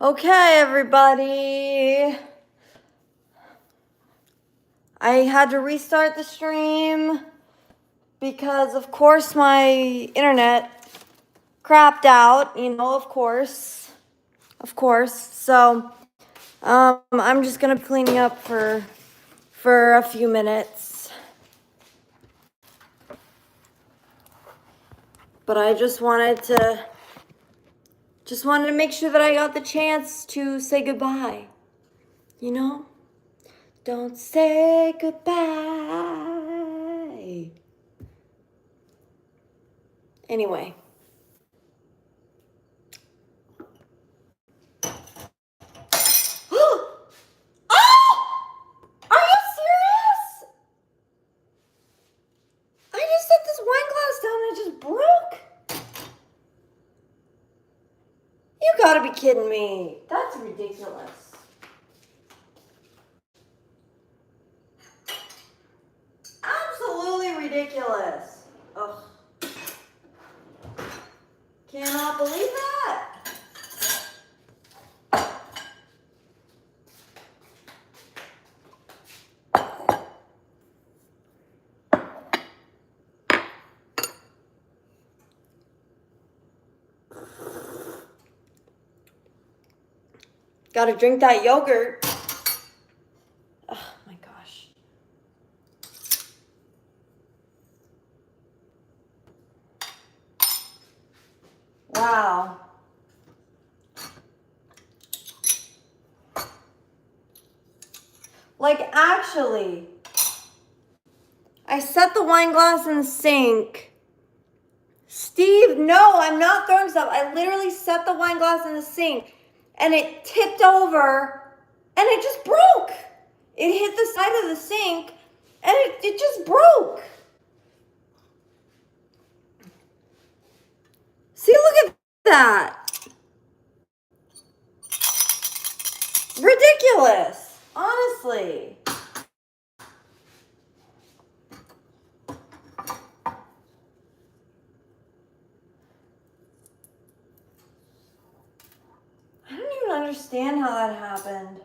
Okay, everybody. I had to restart the stream because, of course, my internet crapped out, of course. So, I'm just gonna be cleaning up for a few minutes. But I just wanted to make sure that I got the chance to say goodbye. Don't say goodbye. Anyway. Oh! Are you serious? I just set this wine glass down and it just broke. You gotta be kidding me. That's ridiculous. Absolutely ridiculous. Ugh. Cannot believe that. Gotta drink that yogurt. Oh my gosh. Wow. Like, actually, I set the wine glass in the sink. Steve, no, I'm not throwing stuff. I literally set the wine glass in the sink and it tipped over and it just broke. It hit the side of the sink and it just broke. See, look at that. Ridiculous, honestly. I don't even understand how that happened.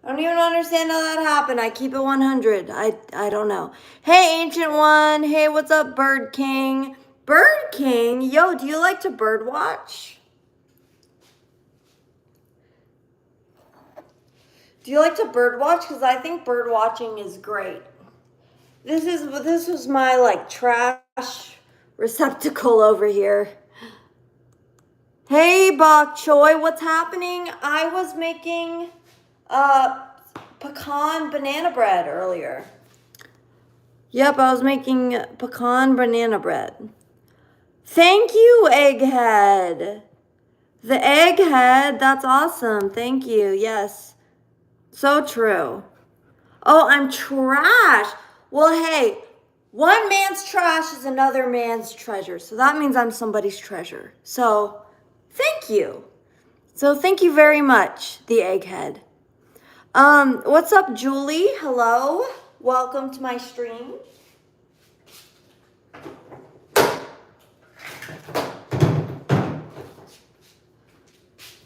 I don't even understand how that happened. I keep it 100. I don't know. Hey, Ancient One. Hey, what's up, Bird King? Bird King? Yo, do you like to bird watch? Do you like to bird watch? Because I think bird watching is great. This was my, like, trash receptacle over here. Hey, Bok Choy, what's happening? I was making pecan banana bread earlier. Yep, I was making pecan banana bread. Thank you, Egghead. The Egghead, that's awesome. Thank you. Yes. So true. Oh, I'm trash. Well, hey, one man's trash is another man's treasure. So that means I'm somebody's treasure. So thank you. So thank you very much, the Egghead. What's up, Julie? Hello. Welcome to my stream.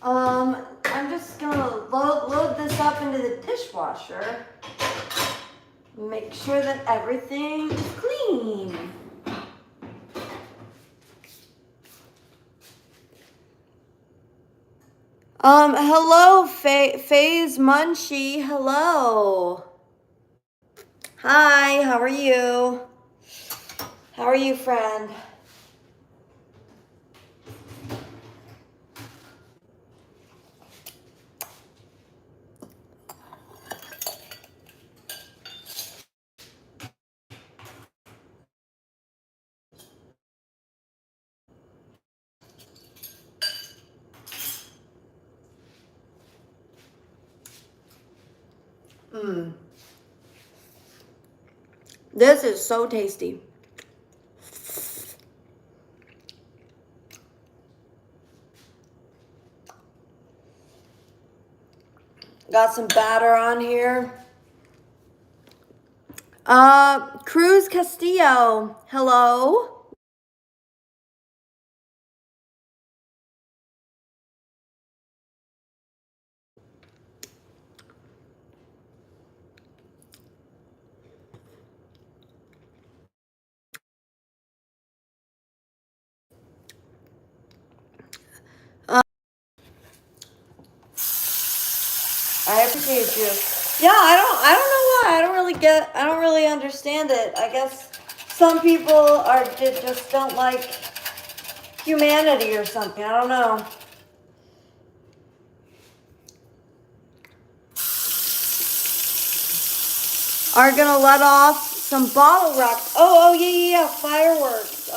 I'm just gonna load this up into the dishwasher. Make sure that everything is clean. Hello, Faze Munchie. Hello. Hi, how are you? How are you, friend? This is so tasty. Got some batter on here. Cruz Castillo, hello. I appreciate you. Yeah, I don't know why. I don't really understand it. I guess some people just don't like humanity or something. I don't know. Are gonna let off some bottle rockets. Oh, yeah, fireworks.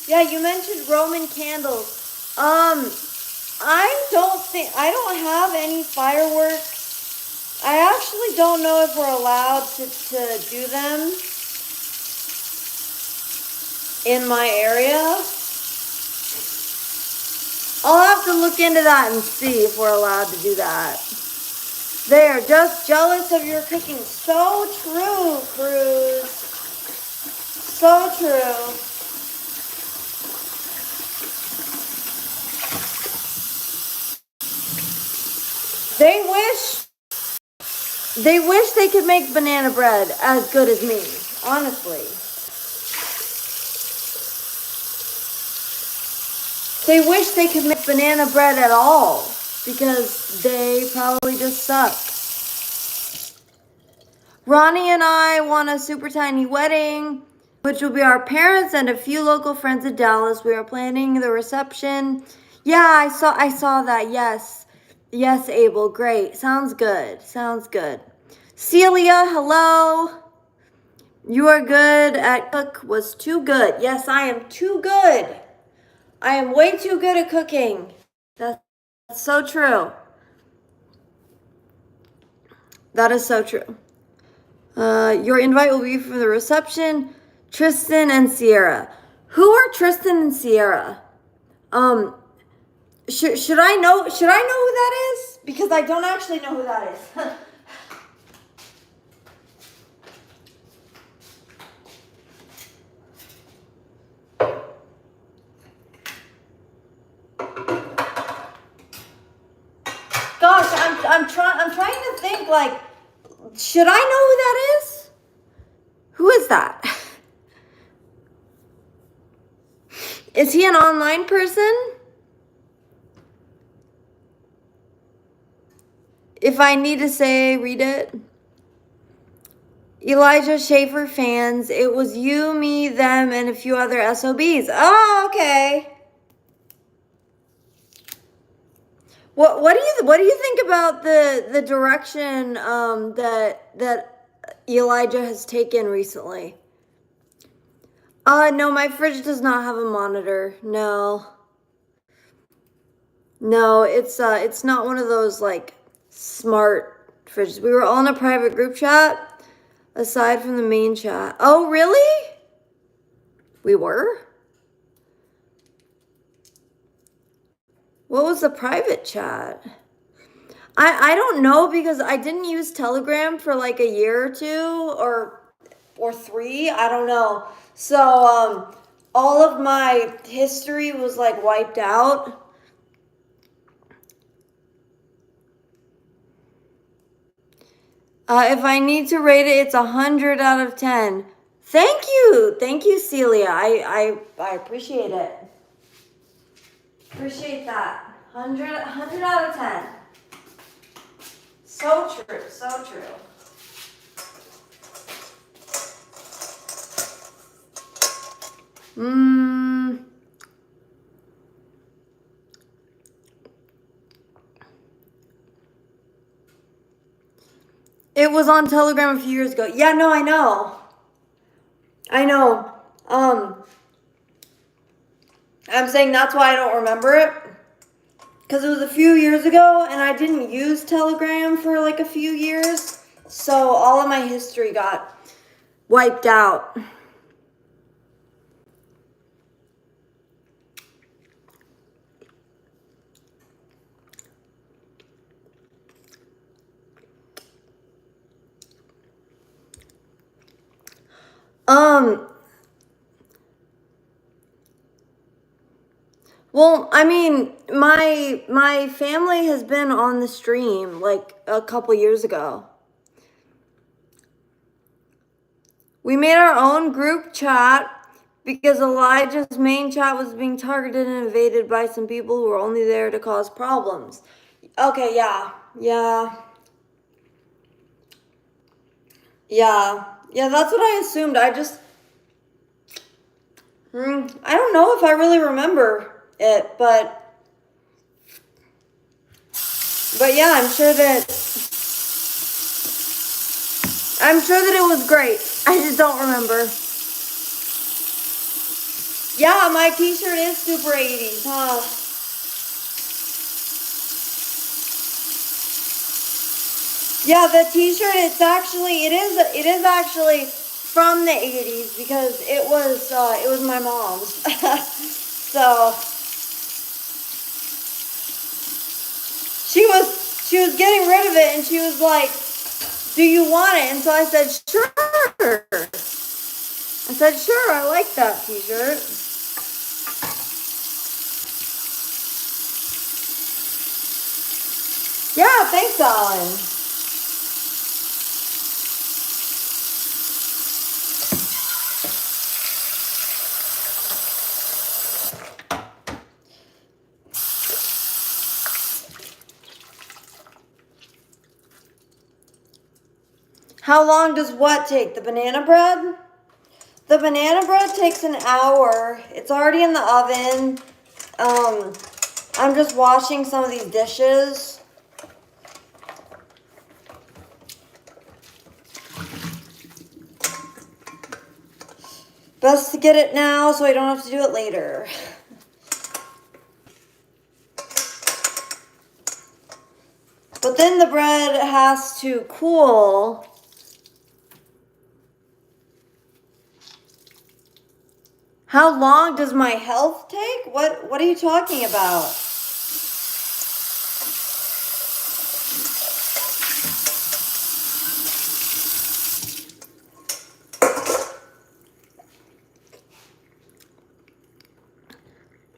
Yeah, you mentioned Roman candles. I don't have any fireworks. I actually don't know if we're allowed to do them in my area. I'll have to look into that and see if we're allowed to do that. They're just jealous of your cooking. So true, Cruz. So true. They wish they could make banana bread as good as me, honestly. They wish they could make banana bread at all because they probably just suck. Ronnie and I want a super tiny wedding, which will be our parents and a few local friends in Dallas. We are planning the reception. Yeah, I saw that. Yes. Yes, Abel. Great. Sounds good. Sounds good. Celia, hello. You are good at cook was too good. Yes, I am too good. I am way too good at cooking. That's so true. That is so true. Your invite will be for the reception. Tristan and Sierra. Who are Tristan and Sierra? Should I know who that is? Because I don't actually know who that is. Gosh, I'm trying to think, like, should I know who that is? Who is that? Is he an online person? If I need to say, read it. Elijah Schaefer fans. It was you, me, them, and a few other SOBs. Oh, okay. What do you think about the direction that Elijah has taken recently? No, my fridge does not have a monitor. No. No, it's not one of those like smart fridges. We were all in a private group chat aside from the main chat. Oh, really? We were? What was the private chat? I don't know because I didn't use Telegram for like a year or two or three. I don't know. So all of my history was like wiped out. If I need to rate it, it's 100 out of 10. Thank you, Celia. I appreciate it. Appreciate that. 100 out of 10. So true, so true. It was on Telegram a few years ago. Yeah, no, I know. I know. I'm saying that's why I don't remember it. Because it was a few years ago and I didn't use Telegram for like a few years. So all of my history got wiped out. Well, I mean, my family has been on the stream like a couple years ago. We made our own group chat because Elijah's main chat was being targeted and invaded by some people who were only there to cause problems. Okay, yeah. Yeah, that's what I assumed. I don't know if I really remember it, but yeah, I'm sure that it was great. I just don't remember. Yeah, my t-shirt is super 80s, huh? Yeah, the t-shirt, it is actually from the 80s because it was my mom's. So she was getting rid of it and she was like, "Do you want it?" And so I said, "Sure." I said, "Sure, I like that t-shirt." Yeah, thanks, Alan. How long does what take? The banana bread? The banana bread takes an hour. It's already in the oven. I'm just washing some of these dishes. Best to get it now so I don't have to do it later. But then the bread has to cool. How long does my health take? What are you talking about?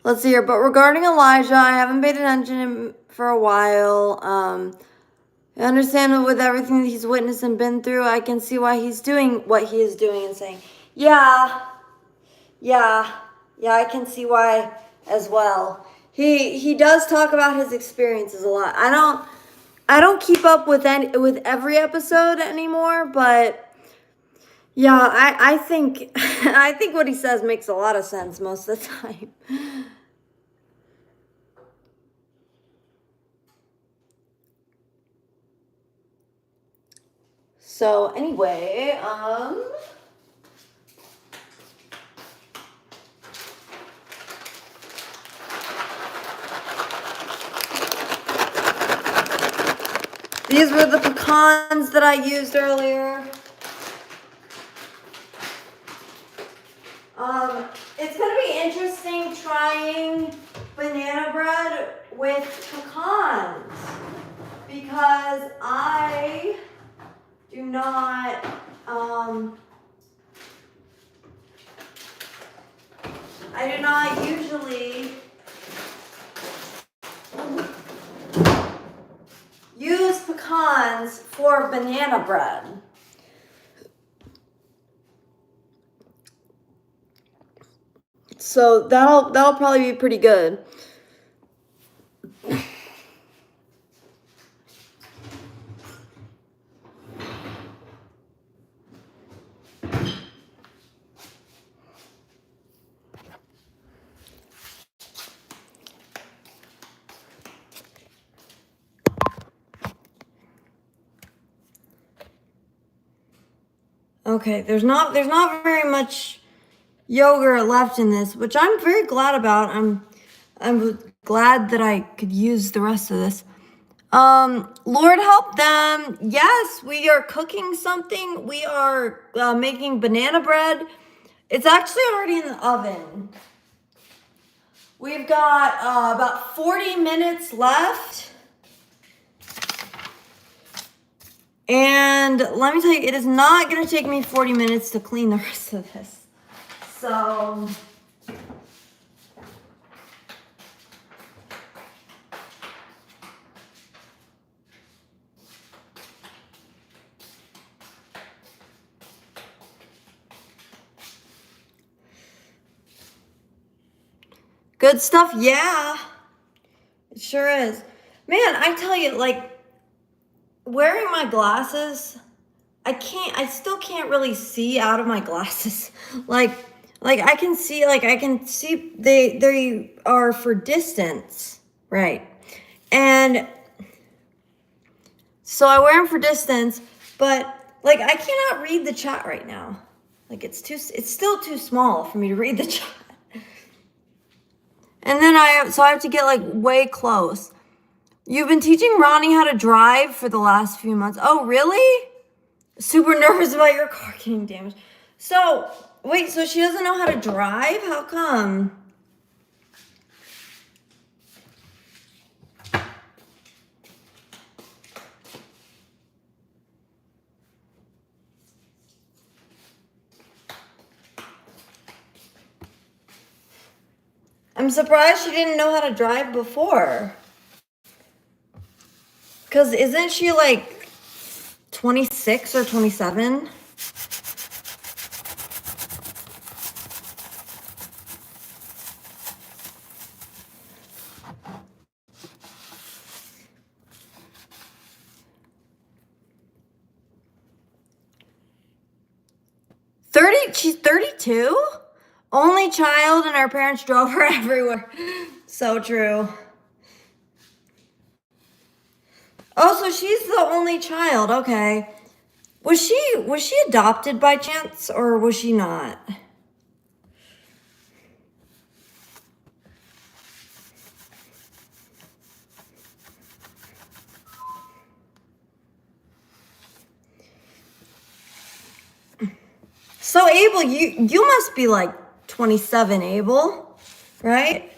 Let's see here. But regarding Elijah, I haven't paid attention for a while. I understand with everything that he's witnessed and been through, I can see why he's doing what he is doing and saying, yeah, I can see why as well. He does talk about his experiences a lot. I don't keep up with every episode anymore, but yeah, I think I think what he says makes a lot of sense most of the time. So anyway, these were the pecans that I used earlier. It's gonna be interesting trying banana bread with pecans because I do not usually use pecans for banana bread. So that'll probably be pretty good. Okay, there's not very much yogurt left in this, which I'm very glad about. I'm glad that I could use the rest of this. Lord help them. Yes, we are cooking something. We are making banana bread. It's actually already in the oven. We've got about 40 minutes left. And let me tell you, it is not going to take me 40 minutes to clean the rest of this. So good stuff, yeah. It sure is. Man, I tell you, like, wearing my glasses, I still can't really see out of my glasses. Like I can see, they are for distance, right? And so I wear them for distance, but like I cannot read the chat right now. Like it's still too small for me to read the chat. And then I have to get like way close. You've been teaching Ronnie how to drive for the last few months. Oh, really? Super nervous about your car getting damaged. So, wait, so she doesn't know how to drive? How come? I'm surprised she didn't know how to drive before. Because isn't she like 26 or 27? She's 32? Only child, and her parents drove her everywhere. So true. Oh, so she's the only child. Okay. Was she adopted by chance, or was she not? So Abel, you must be like 27, Abel, right?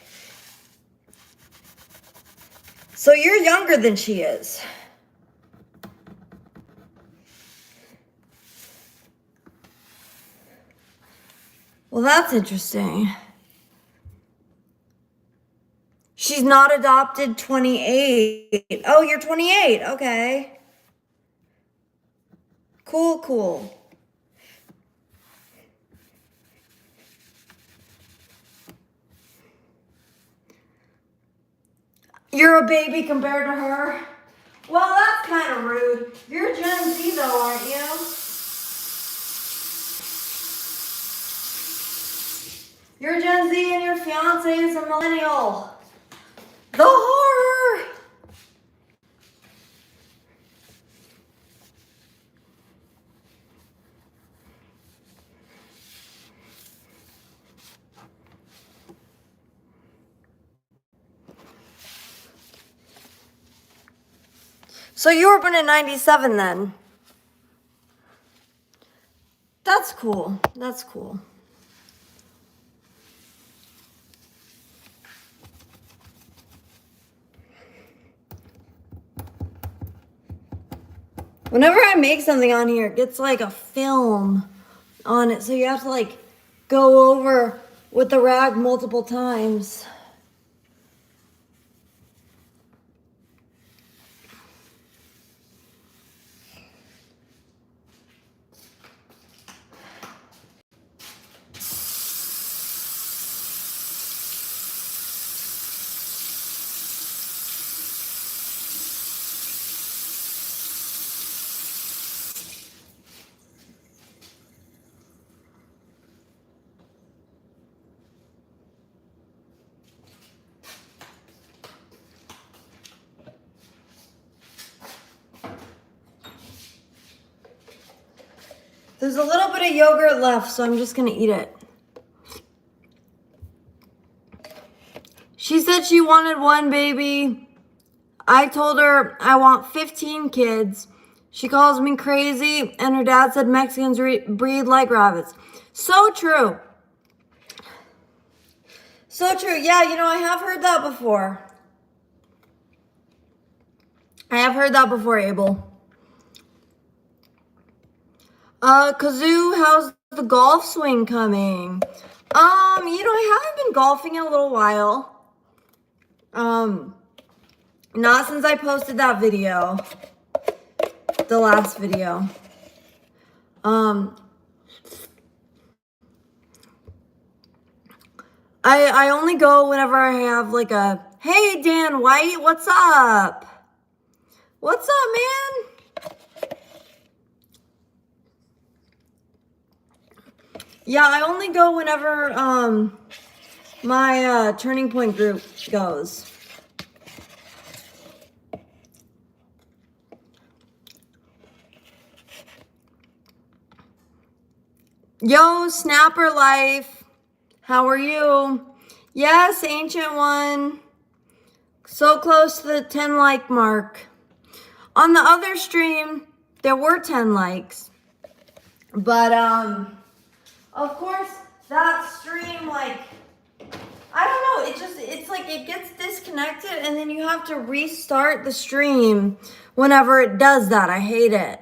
So you're younger than she is. Well, that's interesting. She's not adopted, 28. Oh, you're 28. Okay. Cool. You're a baby compared to her? Well, that's kind of rude. You're Gen Z though, aren't you? You're Gen Z and your fiance is a millennial. The horror! So you were born in 97 then? That's cool. That's cool. Whenever I make something on here, it gets like a film on it. So you have to like go over with the rag multiple times. There's a little bit of yogurt left, so I'm just gonna eat it. She said she wanted one baby. I told her I want 15 kids. She calls me crazy, and her dad said Mexicans breed like rabbits. So true. So true. Yeah, you know, I have heard that before. I have heard that before, Abel. Kazoo, how's the golf swing coming? I haven't been golfing in a little while. Not since I posted that video. The last video. I only go whenever I have like a, hey Dan White, what's up? What's up, man? Yeah, I only go whenever my Turning Point group goes. Yo, Snapper Life, how are you? Yes, Ancient One. So close to the 10 like mark. On the other stream, there were 10 likes. But, of course, that stream, like, I don't know, it's like it gets disconnected and then you have to restart the stream whenever it does that. I hate it.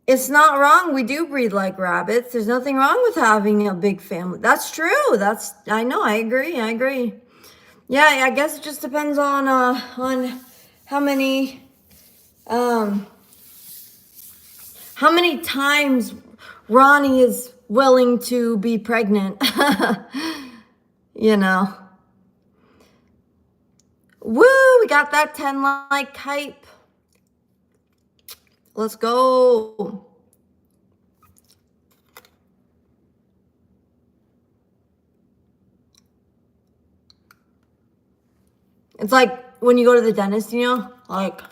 It's not wrong. We do breed like rabbits. There's nothing wrong with having a big family. That's true. I know, I agree. Yeah, I guess it just depends on how many times Ronnie is willing to be pregnant. You know. Woo, we got that 10 like hype. Let's go. It's like when you go to the dentist, you know, like,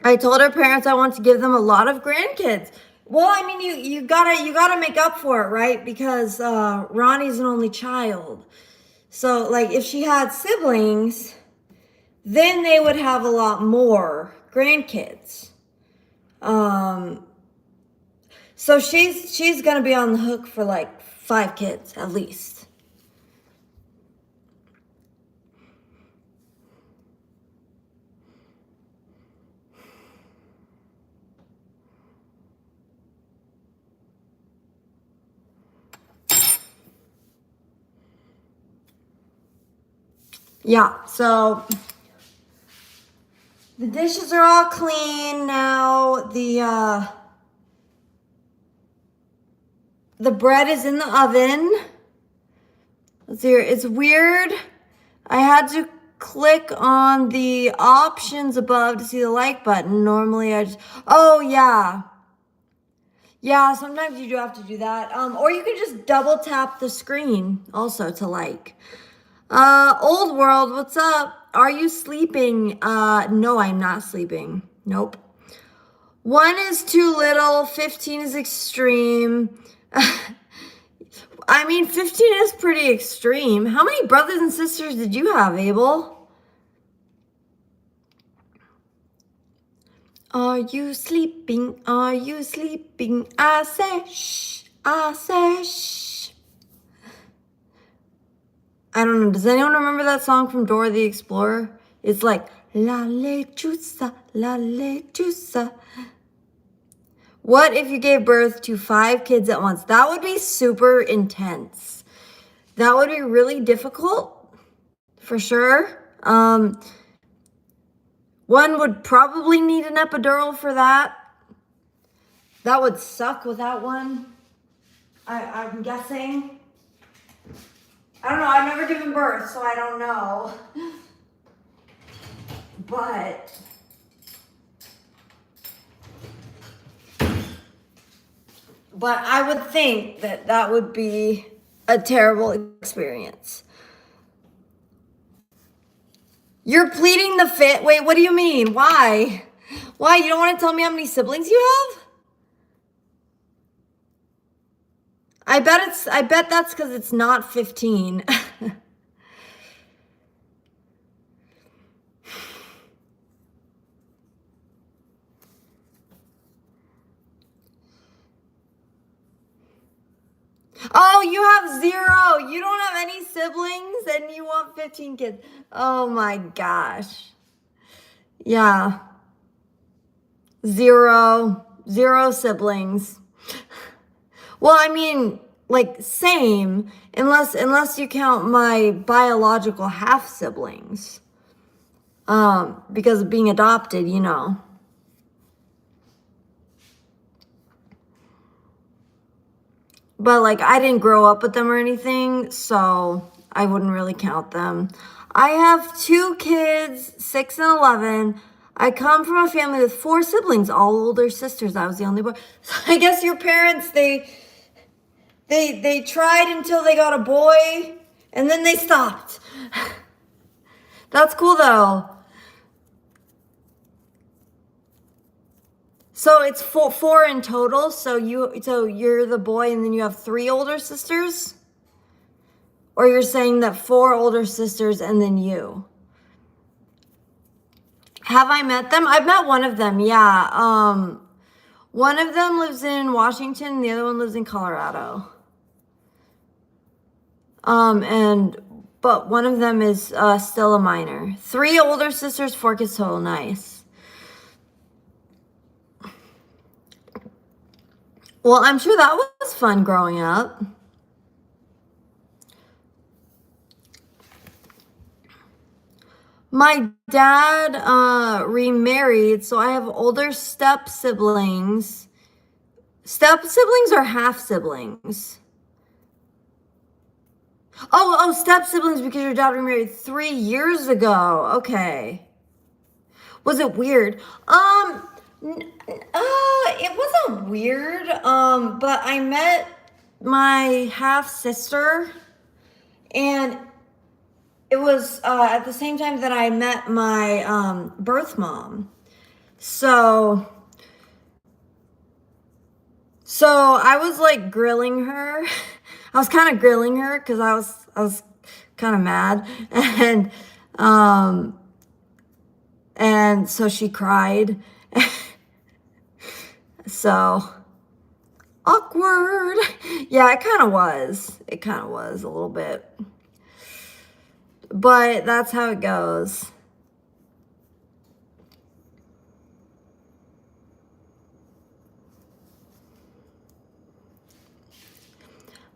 I told her parents I want to give them a lot of grandkids. Well, I mean, you gotta make up for it, right? Because Ronnie's an only child. So, like, if she had siblings, then they would have a lot more grandkids. So she's gonna be on the hook for like 5 kids at least. Yeah, so the dishes are all clean now. The bread is in the oven. Let's see here. It's weird. I had to click on the options above to see the like button. Normally I just, oh yeah. Yeah, sometimes you do have to do that. Or you can just double tap the screen also to like. Old World, what's up? Are you sleeping? No, I'm not sleeping. Nope. 1 is too little, 15 is extreme. I mean, 15 is pretty extreme. How many brothers and sisters did you have, Abel? Are you sleeping? Are you sleeping? I say shh. I say shh. I don't know. Does anyone remember that song from Dora the Explorer? It's like, la lechuza, la lechuza. What if you gave birth to 5 kids at once? That would be super intense. That would be really difficult, for sure. One would probably need an epidural for that. That would suck without one, I'm guessing. I don't know. I've never given birth, so I don't know. But I would think that that would be a terrible experience. You're pleading the fifth? Wait, what do you mean? Why? Why? You don't want to tell me how many siblings you have? I bet that's because it's not 15. Oh, you have 0. You don't have any siblings and you want 15 kids. Oh my gosh. Yeah. 0. 0 siblings. Well, I mean, like same, unless you count my biological half siblings. Because of being adopted, you know. But like I didn't grow up with them or anything, so I wouldn't really count them. I have 2 kids, 6 and 11. I come from a family with 4 siblings, all older sisters. I was the only boy. So I guess your parents they tried until they got a boy and then they stopped. That's cool though. So it's four in total. So you're the boy and then you have 3 older sisters? Or you're saying that 4 older sisters and then you? Have I met them? I've met one of them, yeah. One of them lives in Washington and the other one lives in Colorado. But one of them is still a minor. 3 older sisters, 4 kids total, nice. Well, I'm sure that was fun growing up. My dad remarried, so I have older step siblings. Step siblings or half siblings? Oh, step siblings because your dad remarried 3 years ago. Okay. Was it weird? It wasn't weird. But I met my half sister, and it was at the same time that I met my birth mom. So I was like grilling her. I was kind of grilling her because I was kind of mad, and so she cried. So awkward. Yeah, it kind of was. It kind of was a little bit. But that's how it goes.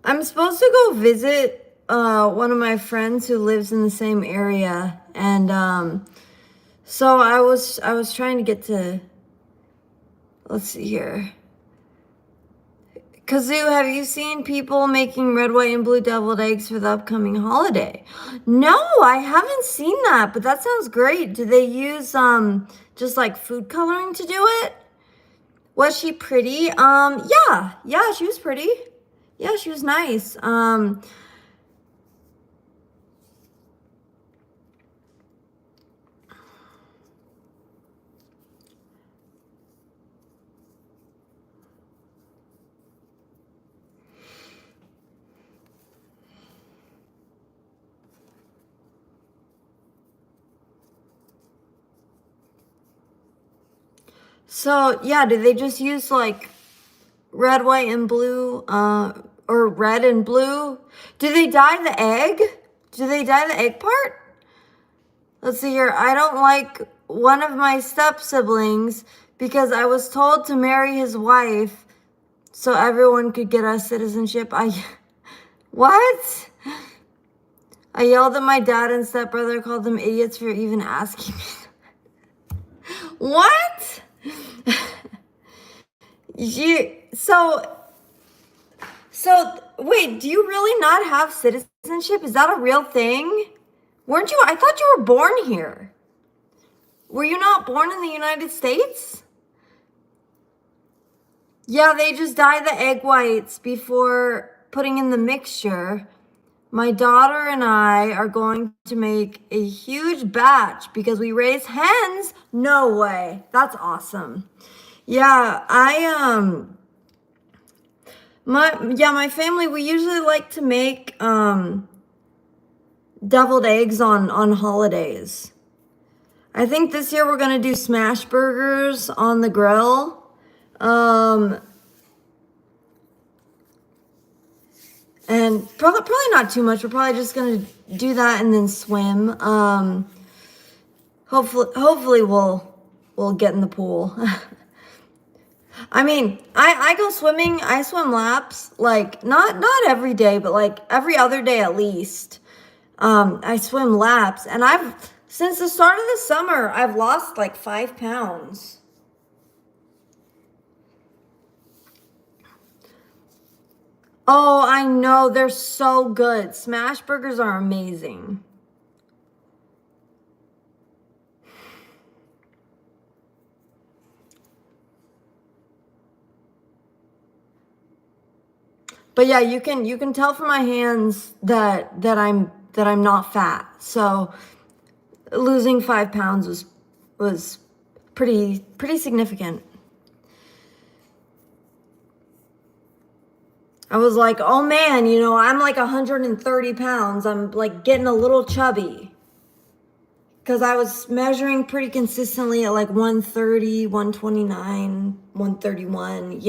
I'm supposed to go visit one of my friends who lives in the same area, and so I was trying to get to. Let's see here. Kazoo, have you seen people making red, white, and blue deviled eggs for the upcoming holiday? No, I haven't seen that, but that sounds great. Do they use just like food coloring to do it? Was she pretty? Yeah, she was pretty. Yeah, she was nice. So yeah, do they just use like red, white, and blue, or red and blue? Do they dye the egg? Do they dye the egg part? Let's see here. I don't like one of my step siblings because I was told to marry his wife so everyone could get us citizenship. What? I yelled at my dad and stepbrother, called them idiots for even asking me. What? So wait, do you really not have citizenship? Is that a real thing? Weren't you? I thought you were born here. Were you not born in the United States? Yeah, they just dye the egg whites before putting in the mixture. My daughter and I are going to make a huge batch because we raise hens. No way. That's awesome. Yeah, my family, we usually like to make deviled eggs on holidays. I think this year we're gonna do smash burgers on the grill. And probably not too much. We're probably just gonna do that and then swim. Hopefully we'll get in the pool. I mean, I go swimming. I swim laps, like not every day, but like every other day at least. I swim laps, and since the start of the summer, I've lost like 5 pounds. Oh, I know, they're so good. Smash burgers are amazing. But yeah, you can tell from my hands that I'm not fat. So losing 5 pounds was pretty significant. I was like, oh man, I'm like 130 pounds. I'm like getting a little chubby. Because I was measuring pretty consistently at like 130, 129, 131,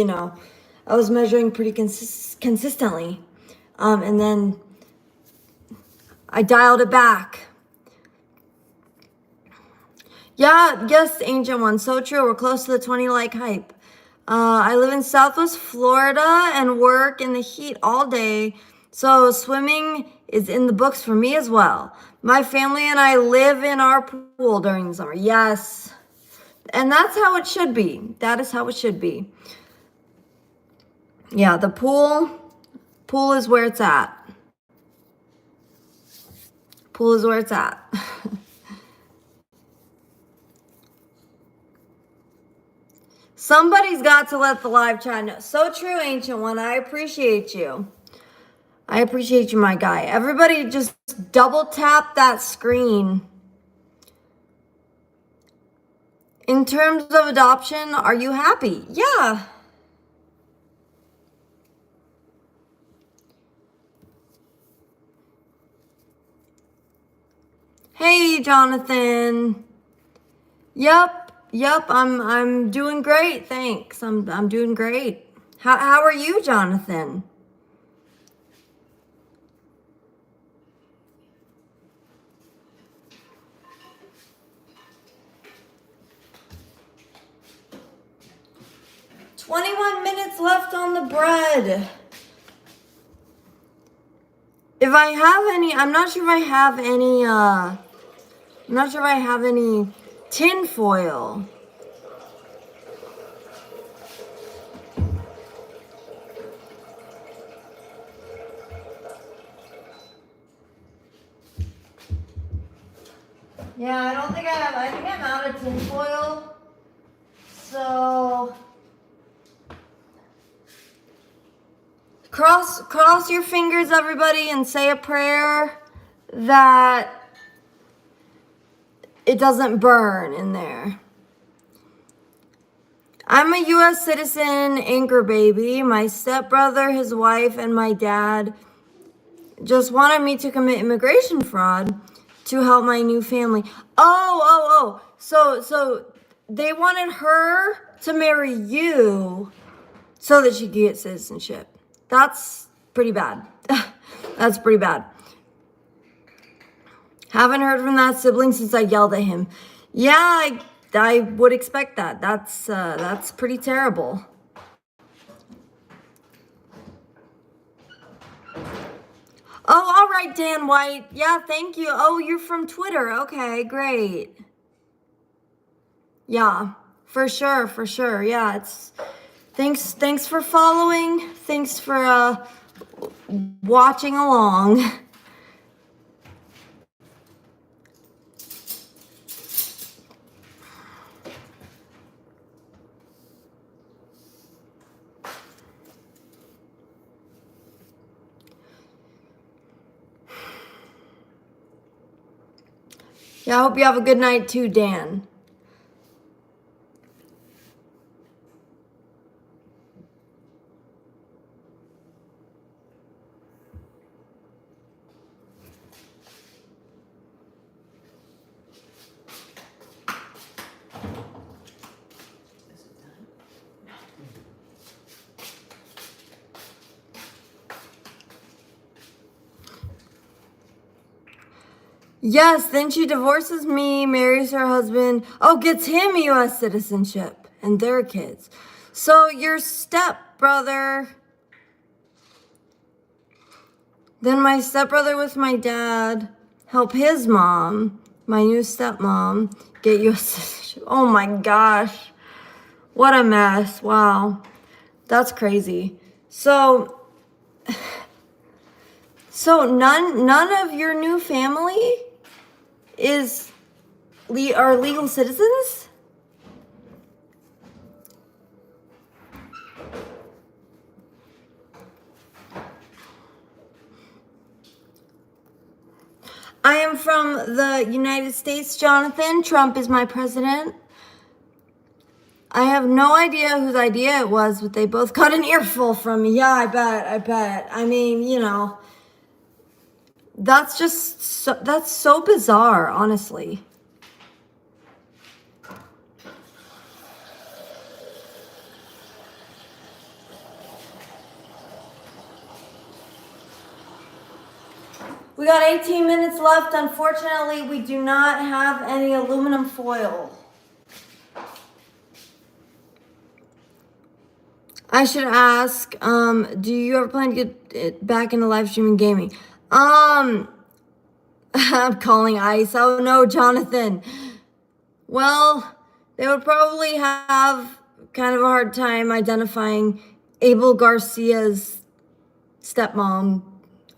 I was measuring pretty consistently. And then I dialed it back. Yeah, yes, Ancient One, so true. We're close to the 20 like hype. I live in Southwest Florida and work in the heat all day, so swimming is in the books for me as well. My family and I live in our pool during the summer. Yes, and that's how it should be. That is how it should be. Yeah, the pool is where it's at. Pool is where it's at. Somebody's got to let the live chat know. So true, Ancient One. I appreciate you. I appreciate you, my guy. Everybody just double tap that screen. In terms of adoption, are you happy? Yeah. Hey, Jonathan. Yep. I'm doing great. Thanks. I'm doing great. How are you, Jonathan? "21 minutes left on the bread." If I have any, I'm not sure if I have any, tin foil. Yeah, I don't think I have. I think I'm out of tin foil. So cross your fingers, everybody, and say a prayer that it doesn't burn in there. I'm a U.S. citizen, anchor baby. My stepbrother, his wife, and my dad just wanted me to commit immigration fraud to help my new family. Oh. So they wanted her to marry you so that she could get citizenship. That's pretty bad. That's pretty bad. Haven't heard from that sibling since I yelled at him. Yeah, I would expect that. That's pretty terrible. Oh, all right, Dan White. Yeah, thank you. Oh, you're from Twitter. Okay, great. Yeah, for sure. Yeah, thanks for following. Thanks for watching along. Yeah, I hope you have a good night too, Dan. Yes, then she divorces me, marries her husband. Oh, gets him U.S. citizenship and their kids. So your stepbrother. Then my stepbrother with my dad help his mom, my new stepmom, get U.S. citizenship. Oh my gosh. What a mess. Wow. That's crazy. So none of your new family are legal citizens? I am from the United States, Jonathan. Trump is my president. I have no idea whose idea it was, but they both got an earful from me. Yeah, I bet. I mean, that's that's so bizarre, honestly. We got 18 minutes left. Unfortunately, we do not have any aluminum foil. I should ask, do you ever plan to get it back into live streaming gaming? I'm calling ICE. Oh no, Jonathan. Well, they would probably have kind of a hard time identifying Abel Garcia's stepmom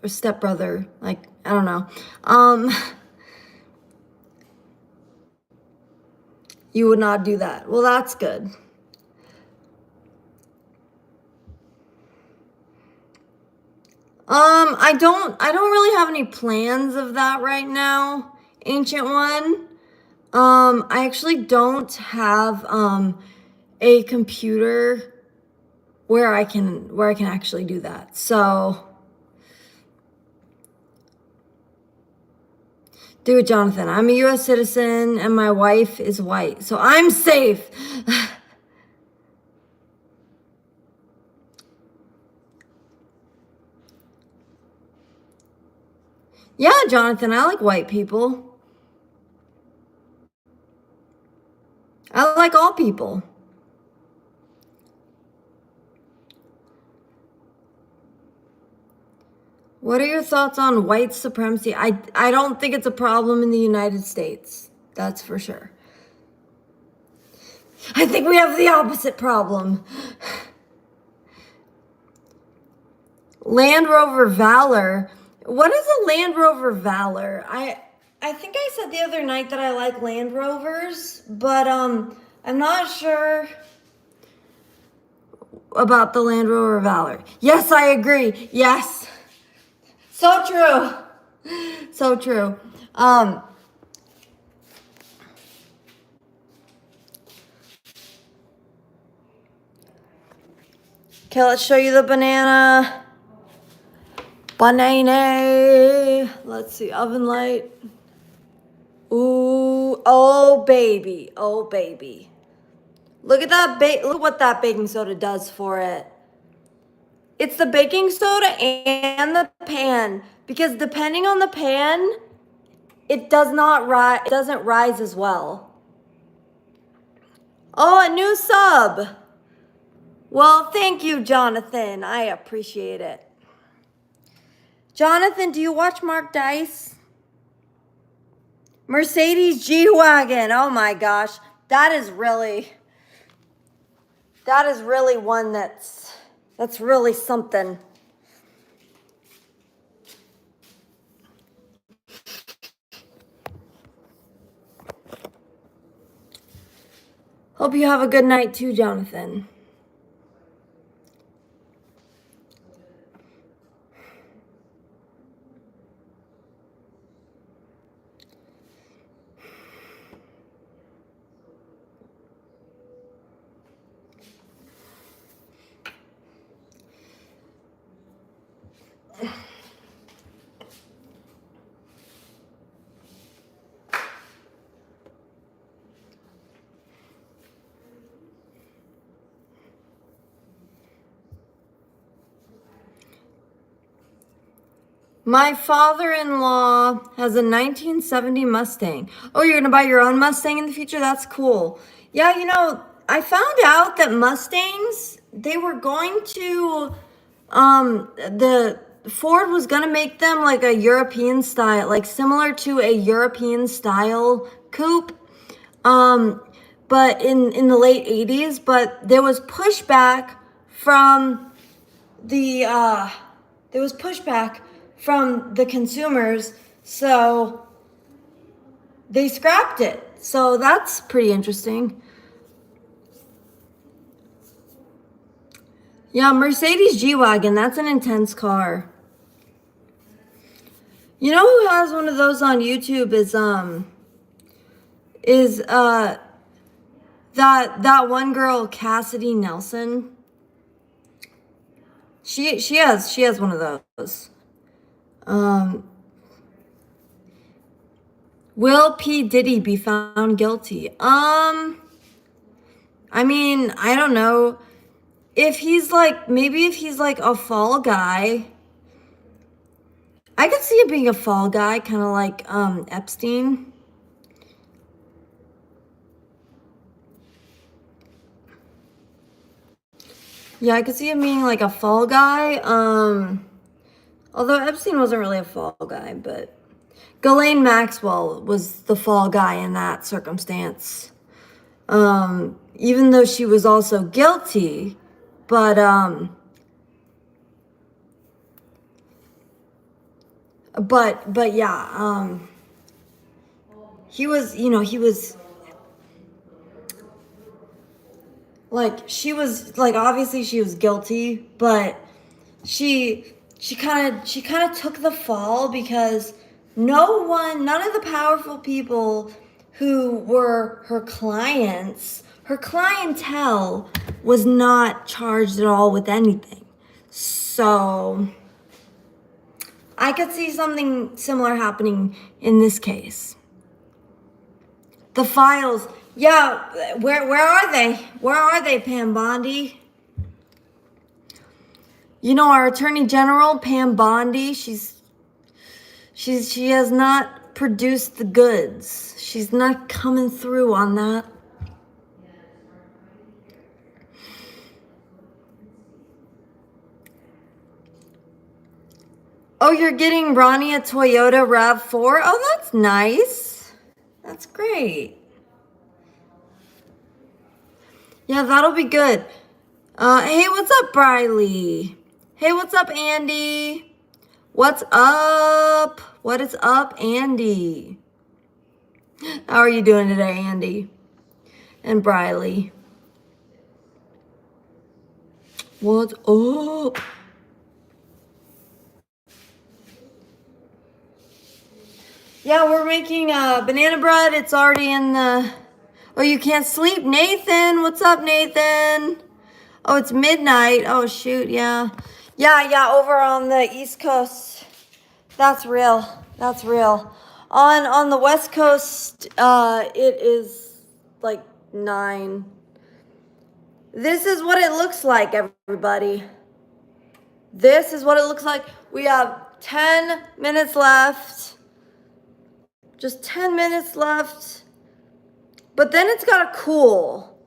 or stepbrother. Like, I don't know. You would not do that. Well, that's good. I don't really have any plans of that right now, Ancient One. I actually don't have a computer where I can actually do that. So do it, Jonathan. I'm a US citizen and my wife is white. So I'm safe. Yeah, Jonathan, I like white people. I like all people. What are your thoughts on white supremacy? I don't think it's a problem in the United States. That's for sure. I think we have the opposite problem. Land Rover Valor. What is a Land Rover Valor? I think I said the other night that I like Land Rovers, but I'm not sure about the Land Rover Valor. Yes, I agree. Yes. So true. So true. Okay, let's show you the banana. Banana. Let's see, oven light. Ooh, oh baby, oh baby. Look at that look what that baking soda does for it. It's the baking soda and the pan, because depending on the pan, it doesn't rise as well. Oh, a new sub. Well, thank you, Jonathan. I appreciate it. Jonathan, do you watch Mark Dice? Mercedes G-Wagon. Oh my gosh. That is really one that's really something. Hope you have a good night too, Jonathan. My father-in-law has a 1970 Mustang. Oh, you're gonna buy your own Mustang in the future? That's cool. Yeah, I found out that Mustangs, they were going to, the Ford was gonna make them like a European style, like similar to a European style coupe. But in the late 80s, but there was pushback from the consumers, so they scrapped it. So that's pretty interesting. Yeah, Mercedes G-Wagon, that's an intense car. You know who has one of those on YouTube is that one girl, Cassidy Nelson. She has one of those. Will P. Diddy be found guilty? I mean, I don't know. If he's like, maybe if he's like a fall guy, I could see it being a fall guy, kind of like Epstein. Yeah, I could see him being like a fall guy. Although Epstein wasn't really a fall guy, but Ghislaine Maxwell was the fall guy in that circumstance. Even though she was also guilty, but yeah, he was, like, she was like, obviously she was guilty, but she kind of took the fall because none of the powerful people who were her clientele was not charged at all with anything. So I could see something similar happening in this case. The files, yeah, where are they? Where are they, Pam Bondi? Our Attorney General, Pam Bondi, she has not produced the goods. She's not coming through on that. Oh, you're getting Ronnie a Toyota RAV4? Oh, that's nice. That's great. Yeah, that'll be good. Hey, what's up, Briley? Hey, what's up, Andy? What's up? What is up, Andy? How are you doing today, Andy? And Briley? What's up? Yeah, we're making banana bread. It's already in the... Oh, you can't sleep? Nathan, what's up, Nathan? Oh, it's midnight. Oh, shoot, yeah. Yeah, over on the East Coast. That's real. That's real. On the West Coast, it is like 9. This is what it looks like, everybody. This is what it looks like. We have 10 minutes left. Just 10 minutes left. But then it's gotta cool.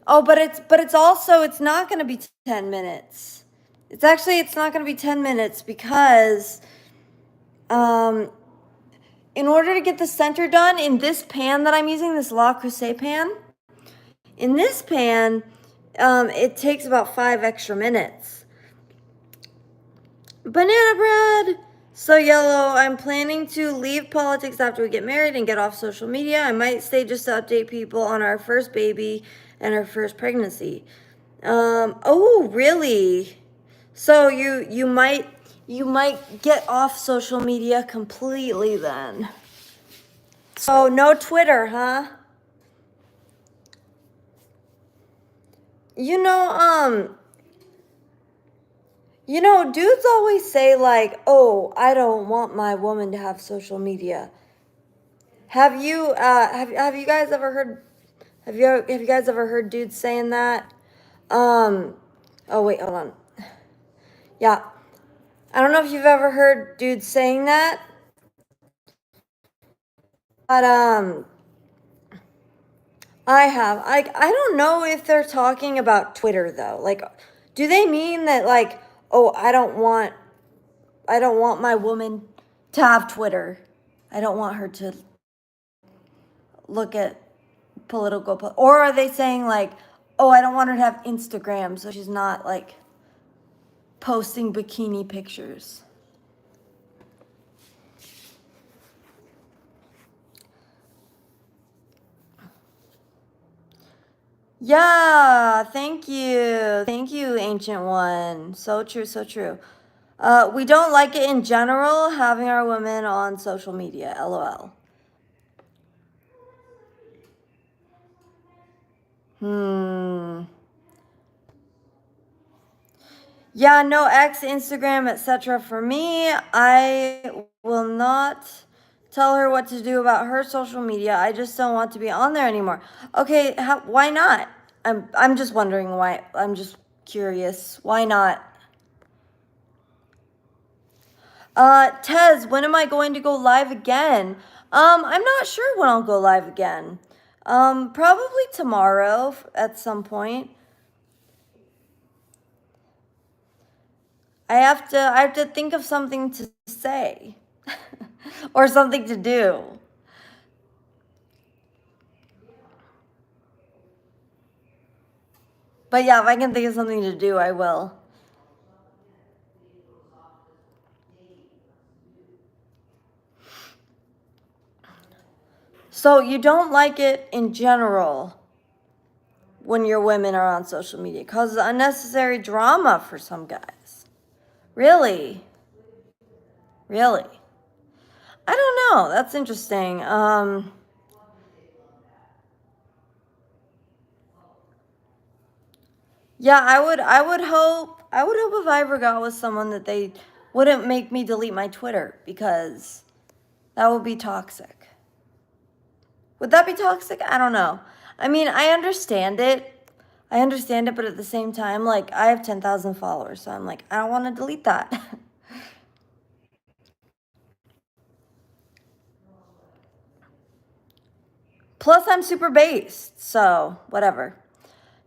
Oh, but it's not gonna be 10 minutes. It's not gonna be 10 minutes because in order to get the center done in this pan that I'm using, this Le Creuset pan, in this pan, it takes about 5 extra minutes. Banana bread! So Yellow, I'm planning to leave politics after we get married and get off social media. I might stay just to update people on our first baby and our first pregnancy. Oh, really? So you might get off social media completely then. So no Twitter, huh? Dudes always say like, "Oh, I don't want my woman to have social media." Have you guys ever heard? Have you guys ever heard dudes saying that? Oh wait, hold on. Yeah. I don't know if you've ever heard dudes saying that, but I have. I don't know if they're talking about Twitter though. Like, do they mean that like, oh, I don't want my woman to have Twitter. I don't want her to look at or are they saying like, oh, I don't want her to have Instagram so she's not like posting bikini pictures. Yeah, thank you. Thank you, Ancient One. So true, so true. We don't like it in general having our women on social media. LOL. Yeah, no X, Instagram, etc. For me, I will not tell her what to do about her social media. I just don't want to be on there anymore. Okay, why not? I'm just wondering why. I'm just curious. Why not? Tez, when am I going to go live again? I'm not sure when I'll go live again. Probably tomorrow at some point. I have to think of something to say or something to do. But yeah, if I can think of something to do, I will. So you don't like it in general when your women are on social media. It causes unnecessary drama for some guys. Really? Really? I don't know. That's interesting. Yeah, I would hope if I ever got with someone that they wouldn't make me delete my Twitter because that would be toxic. Would that be toxic? I don't know. I mean, I understand it. I understand it, but at the same time, like, I have 10,000 followers, so I'm like, I don't want to delete that. Plus, I'm super based, so whatever.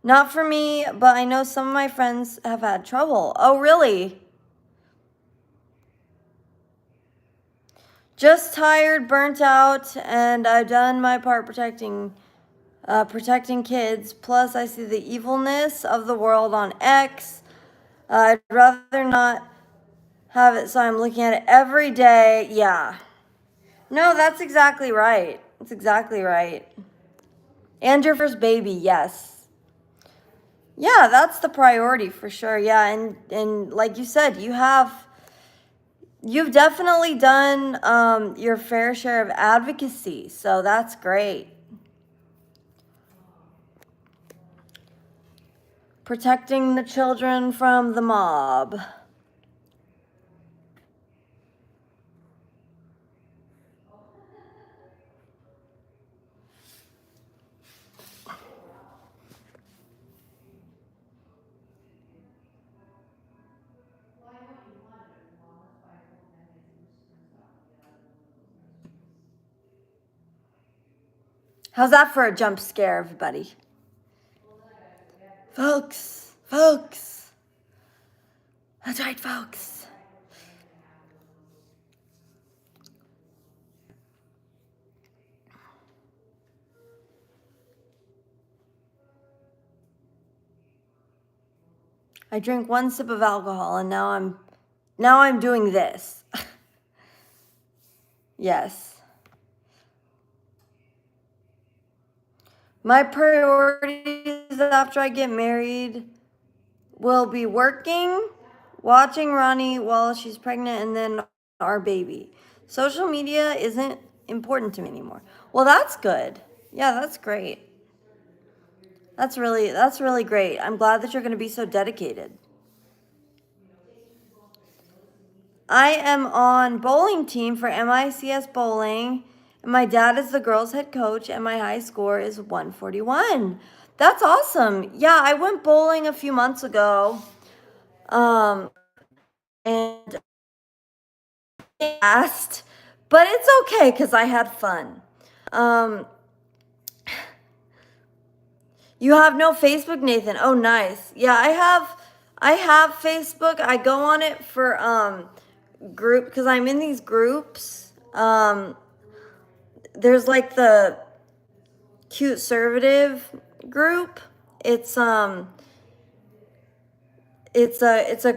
Not for me, but I know some of my friends have had trouble. Oh, really? Just tired, burnt out, and I've done my part protecting kids. Plus, I see the evilness of the world on X. I'd rather not have it, so I'm looking at it every day. Yeah. No, that's exactly right. That's exactly right. And your first baby, yes. Yeah, that's the priority for sure. Yeah, and like you said, you've definitely done your fair share of advocacy, so that's great. Protecting the children from the mob. How's that for a jump scare, everybody? Folks. That's right, folks. I drink one sip of alcohol and now I'm doing this. Yes. My priorities after I get married will be working, watching Ronnie while she's pregnant, and then our baby. Social media isn't important to me anymore. Well, that's good. Yeah, that's great. That's really great. I'm glad that you're going to be so dedicated. I am on bowling team for MICS bowling, and my dad is the girls' head coach, and my high score is 141. That's awesome. Yeah, I went bowling a few months ago. Um, and asked, but it's okay because I had fun. You have no Facebook, Nathan? Oh, nice. Yeah, I have Facebook. I go on it for group because I'm in these groups. There's like the cute conservative group. It's a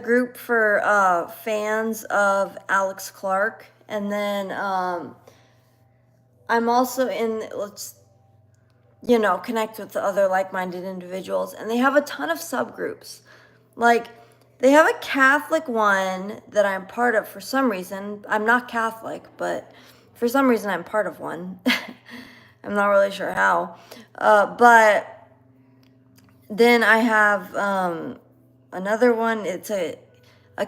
group for fans of Alex Clark, and then I'm also in, let's connect with the other like-minded individuals, and they have a ton of subgroups. Like, they have a Catholic one that I'm part of for some reason. I'm not Catholic, but for some reason I'm part of one. I'm not really sure how. But then I have another one. It's a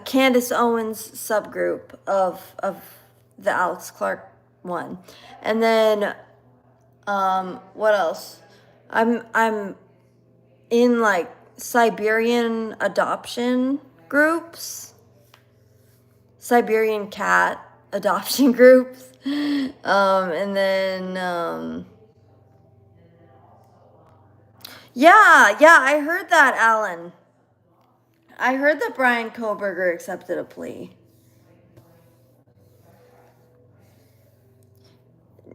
Candace Owens subgroup of the Alex Clark one. And then what else? I'm in like Siberian adoption groups, Siberian cat adoption groups, and then yeah, I heard that, Alan. I heard that Brian Koberger accepted a plea.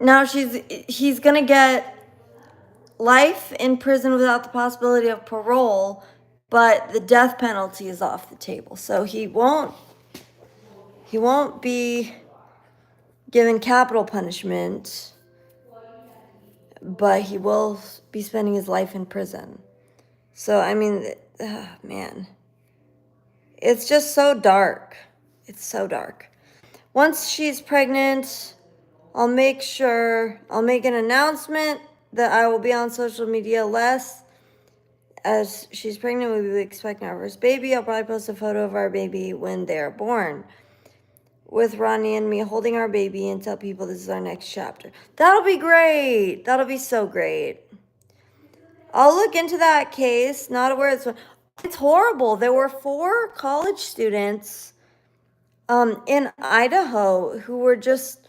Now he's gonna get life in prison without the possibility of parole, but the death penalty is off the table. So he won't be given capital punishment, but he will be spending his life in prison. So I mean, man, it's just so dark. It's so dark. Once she's pregnant, I'll make an announcement that I will be on social media less. As she's pregnant, we'll be expecting our first baby. I'll probably post a photo of our baby when they're born, with Ronnie and me holding our baby, and tell people this is our next chapter. That'll be great. That'll be so great. I'll look into that case. Not aware it's horrible. There were 4 college students in Idaho who were just,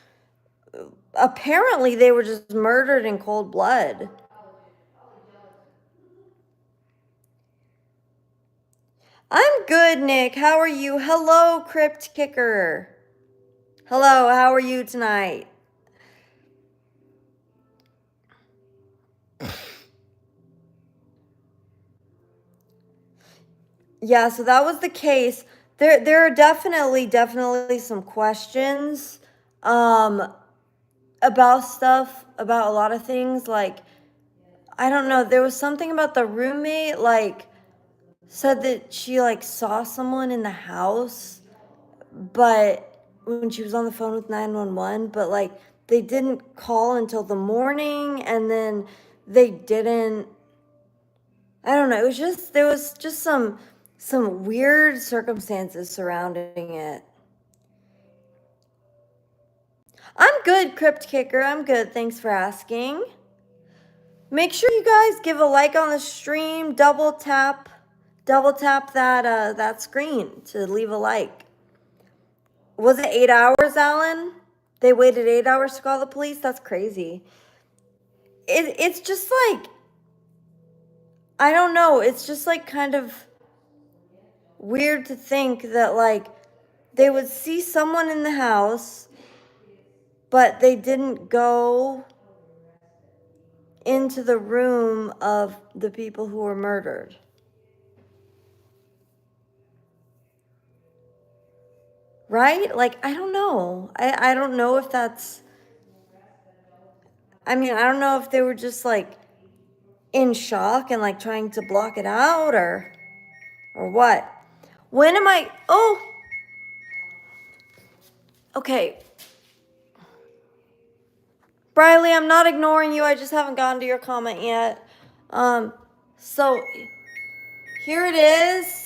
apparently they were just murdered in cold blood. I'm good, Nick. How are you? Hello, Crypt Kicker. Hello, how are you tonight? Yeah, so that was the case. There are definitely some questions about a lot of things. Like, I don't know, there was something about the roommate, like, said that she like saw someone in the house, but when she was on the phone with 911, but like they didn't call until the morning, and then they didn't, I don't know, there was just some weird circumstances surrounding it. I'm good, Crypt Kicker. I'm good. Thanks for asking. Make sure you guys give a like on the stream. Double tap that screen to leave a like. Was it 8 hours, Alan? They waited 8 hours to call the police? That's crazy. It's just like, I don't know. It's just like kind of weird to think that like they would see someone in the house, but they didn't go into the room of the people who were murdered. Right? Like, I don't know. I don't know if that's, I mean, I don't know if they were just like in shock and like trying to block it out, or what. When am I, oh, okay. Briley, I'm not ignoring you. I just haven't gotten to your comment yet. So here it is.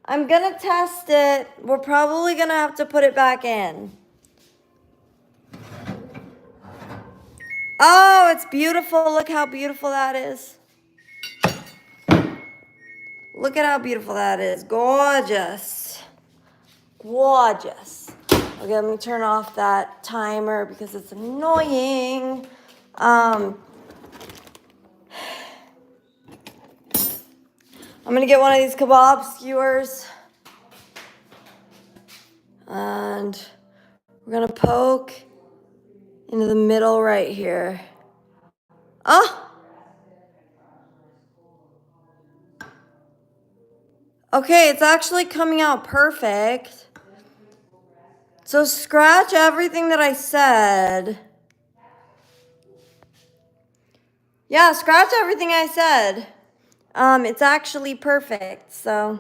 I'm gonna test it. We're probably gonna have to put it back in. Oh, it's beautiful. Look how beautiful that is. Look at how beautiful that is. Gorgeous. Gorgeous. Okay, let me turn off that timer because it's annoying. I'm gonna get one of these kebab skewers. And we're gonna poke into the middle right here. Oh! Okay, it's actually coming out perfect. So scratch everything that I said. Yeah, scratch everything I said. It's actually perfect, so.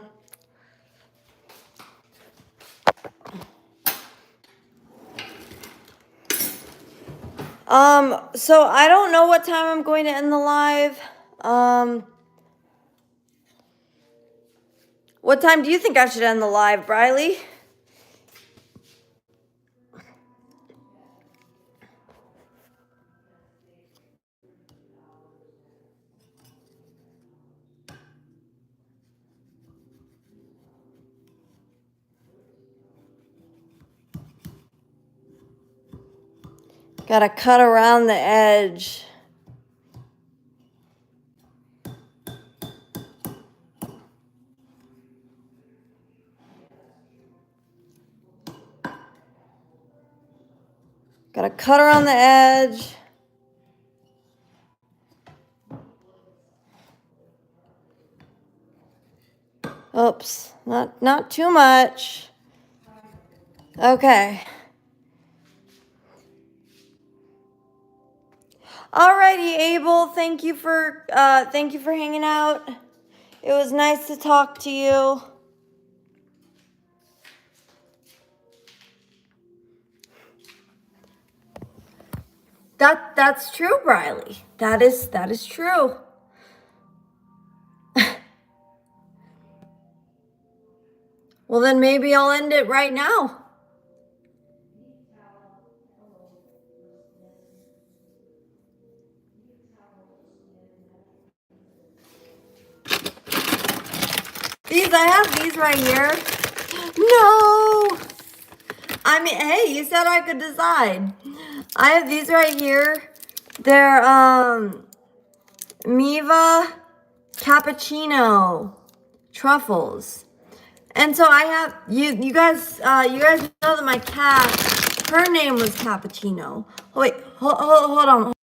So I don't know what time I'm going to end the live. What time do you think I should end the live, Briley? Gotta cut around the edge. Gotta cut around the edge. Oops, not too much. Okay. Alrighty, Abel. Thank you for hanging out. It was nice to talk to you. That's true, Briley. That is true. Well, then maybe I'll end it right now. I have these right here. No! I mean, hey, you said I could decide. I have these right here. They're, Miva cappuccino truffles. And so I have, you guys know that my cat, her name was Cappuccino. Oh, wait, hold on.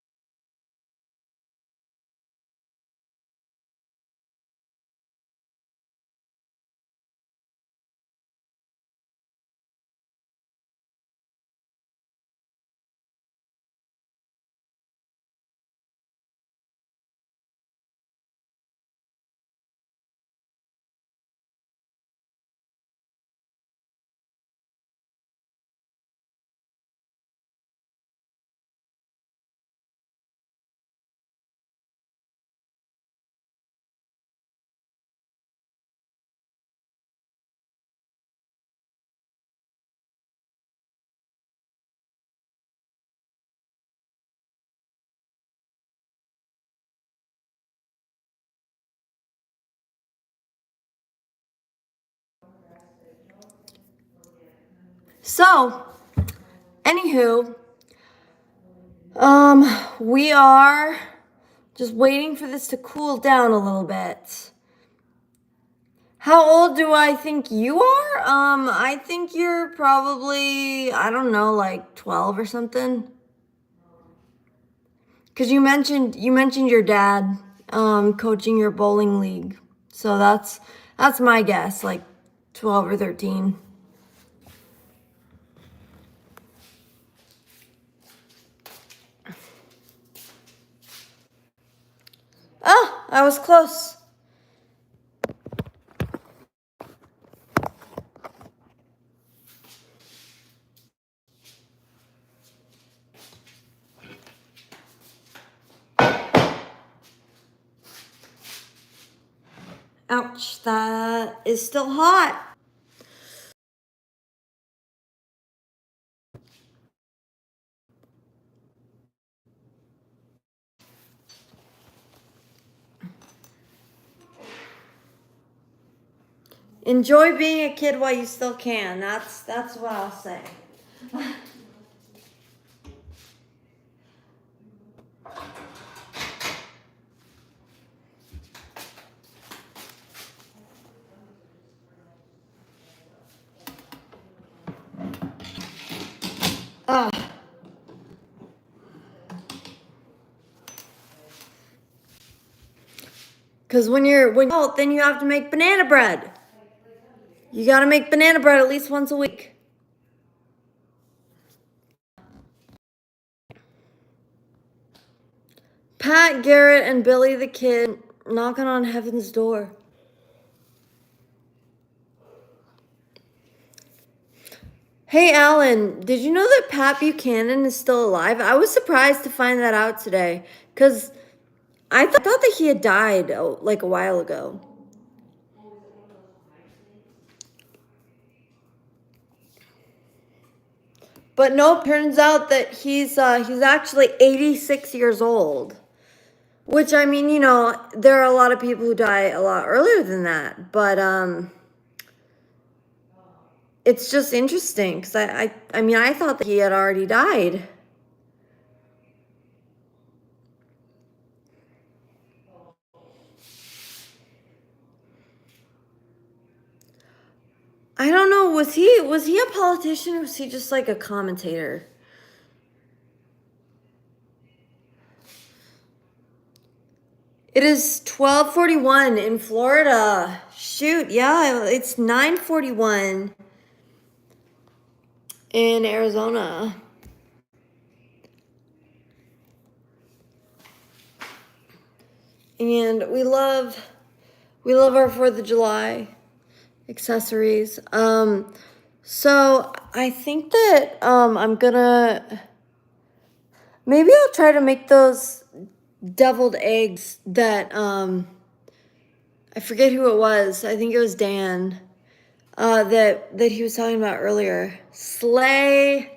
So, anywho, we are just waiting for this to cool down a little bit. How old do I think you are? I think you're probably, I don't know, like 12 or something. Cause you mentioned your dad coaching your bowling league. So that's my guess, like 12 or 13. Oh, I was close. Ouch, that is still hot. Enjoy being a kid while you still can. That's what I'll say. Because when you're adult, then you have to make banana bread. You got to make banana bread at least once a week. Pat, Garrett, and Billy the Kid knocking on heaven's door. Hey, Alan, did you know that Pat Buchanan is still alive? I was surprised to find that out today because I thought that he had died like a while ago. But nope, turns out that he's actually 86 years old. Which, I mean, you know, there are a lot of people who die a lot earlier than that, but it's just interesting because I mean, I thought that he had already died. I don't know, was he a politician or was he just like a commentator? It is 12:41 in Florida. Shoot, yeah, it's 9:41 in Arizona. And we love our 4th of July accessories. So I think that I'm gonna maybe I'll try to make those deviled eggs that I forget who it was. I think it was Dan. That he was talking about earlier. Slay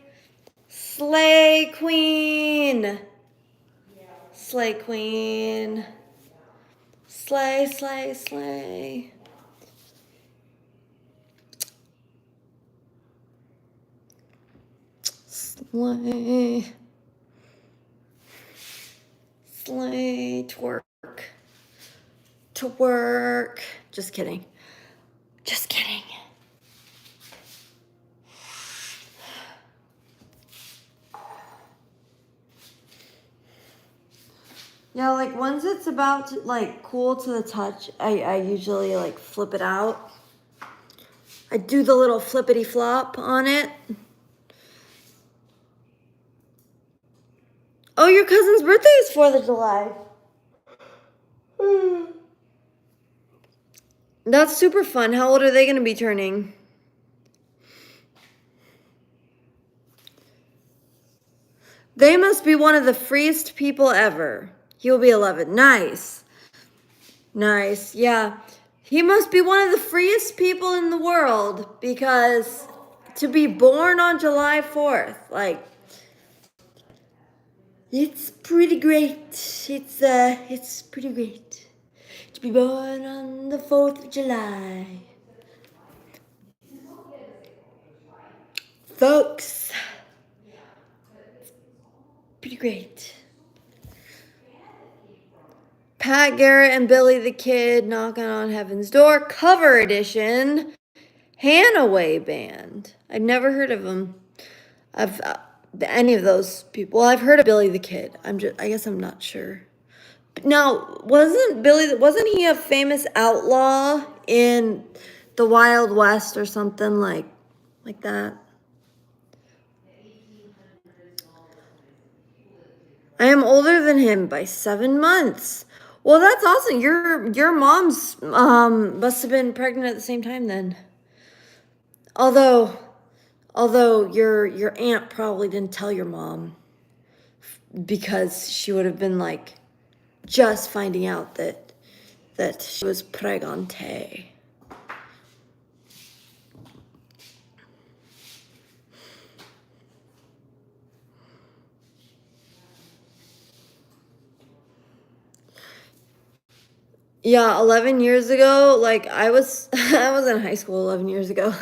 Queen. Slay Queen. Slay. Slay. Twerk. Just kidding. Yeah, like once it's about to like cool to the touch, I usually like flip it out. I do the little flippity flop on it. Oh, your cousin's birthday is 4th of July. That's super fun. How old are they going to be turning? They must be one of the freest people ever. He will be 11. Nice. Yeah. He must be one of the freest people in the world because to be born on July 4th, like, it's pretty great. It's pretty great to be born on the 4th of July. Folks, pretty great. Pat Garrett and Billy the Kid knocking on heaven's door, cover edition. Hanaway Band. I've never heard of them. I've any of those people. Well, I've heard of Billy the Kid. I guess I'm not sure. Now, wasn't he a famous outlaw in the Wild West or something like that? I am older than him by 7 months. Well, that's awesome. Your mom's must have been pregnant at the same time then. Although your aunt probably didn't tell your mom because she would have been like just finding out that she was pregnant. Yeah, 11 years ago, like I was I was in high school 11 years ago.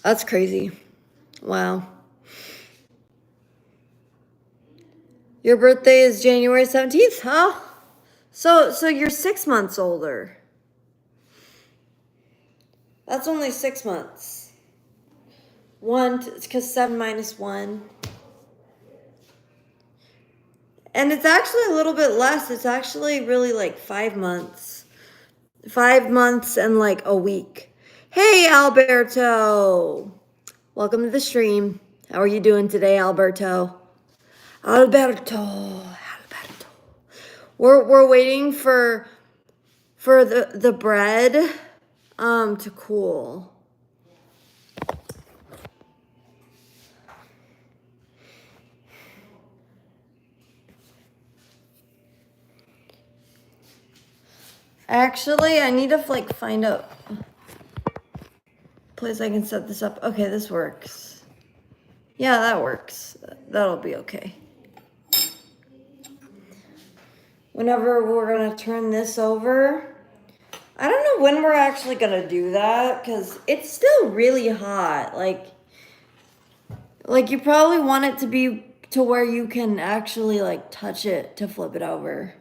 That's crazy. Wow. Your birthday is January 17th, huh? So you're 6 months older. That's only 6 months. Because 7 - 1. And it's actually a little bit less. It's actually really like 5 months. 5 months and like a week. Hey, Alberto. Welcome to the stream. How are you doing today, Alberto? Alberto. We're waiting for the bread to cool. Actually, I need to like find a place I can set this up. Okay, this works. Yeah, that works. That'll be okay. Whenever we're gonna turn this over, I don't know when we're actually gonna do that because it's still really hot. Like you probably want it to be to where you can actually like touch it to flip it over.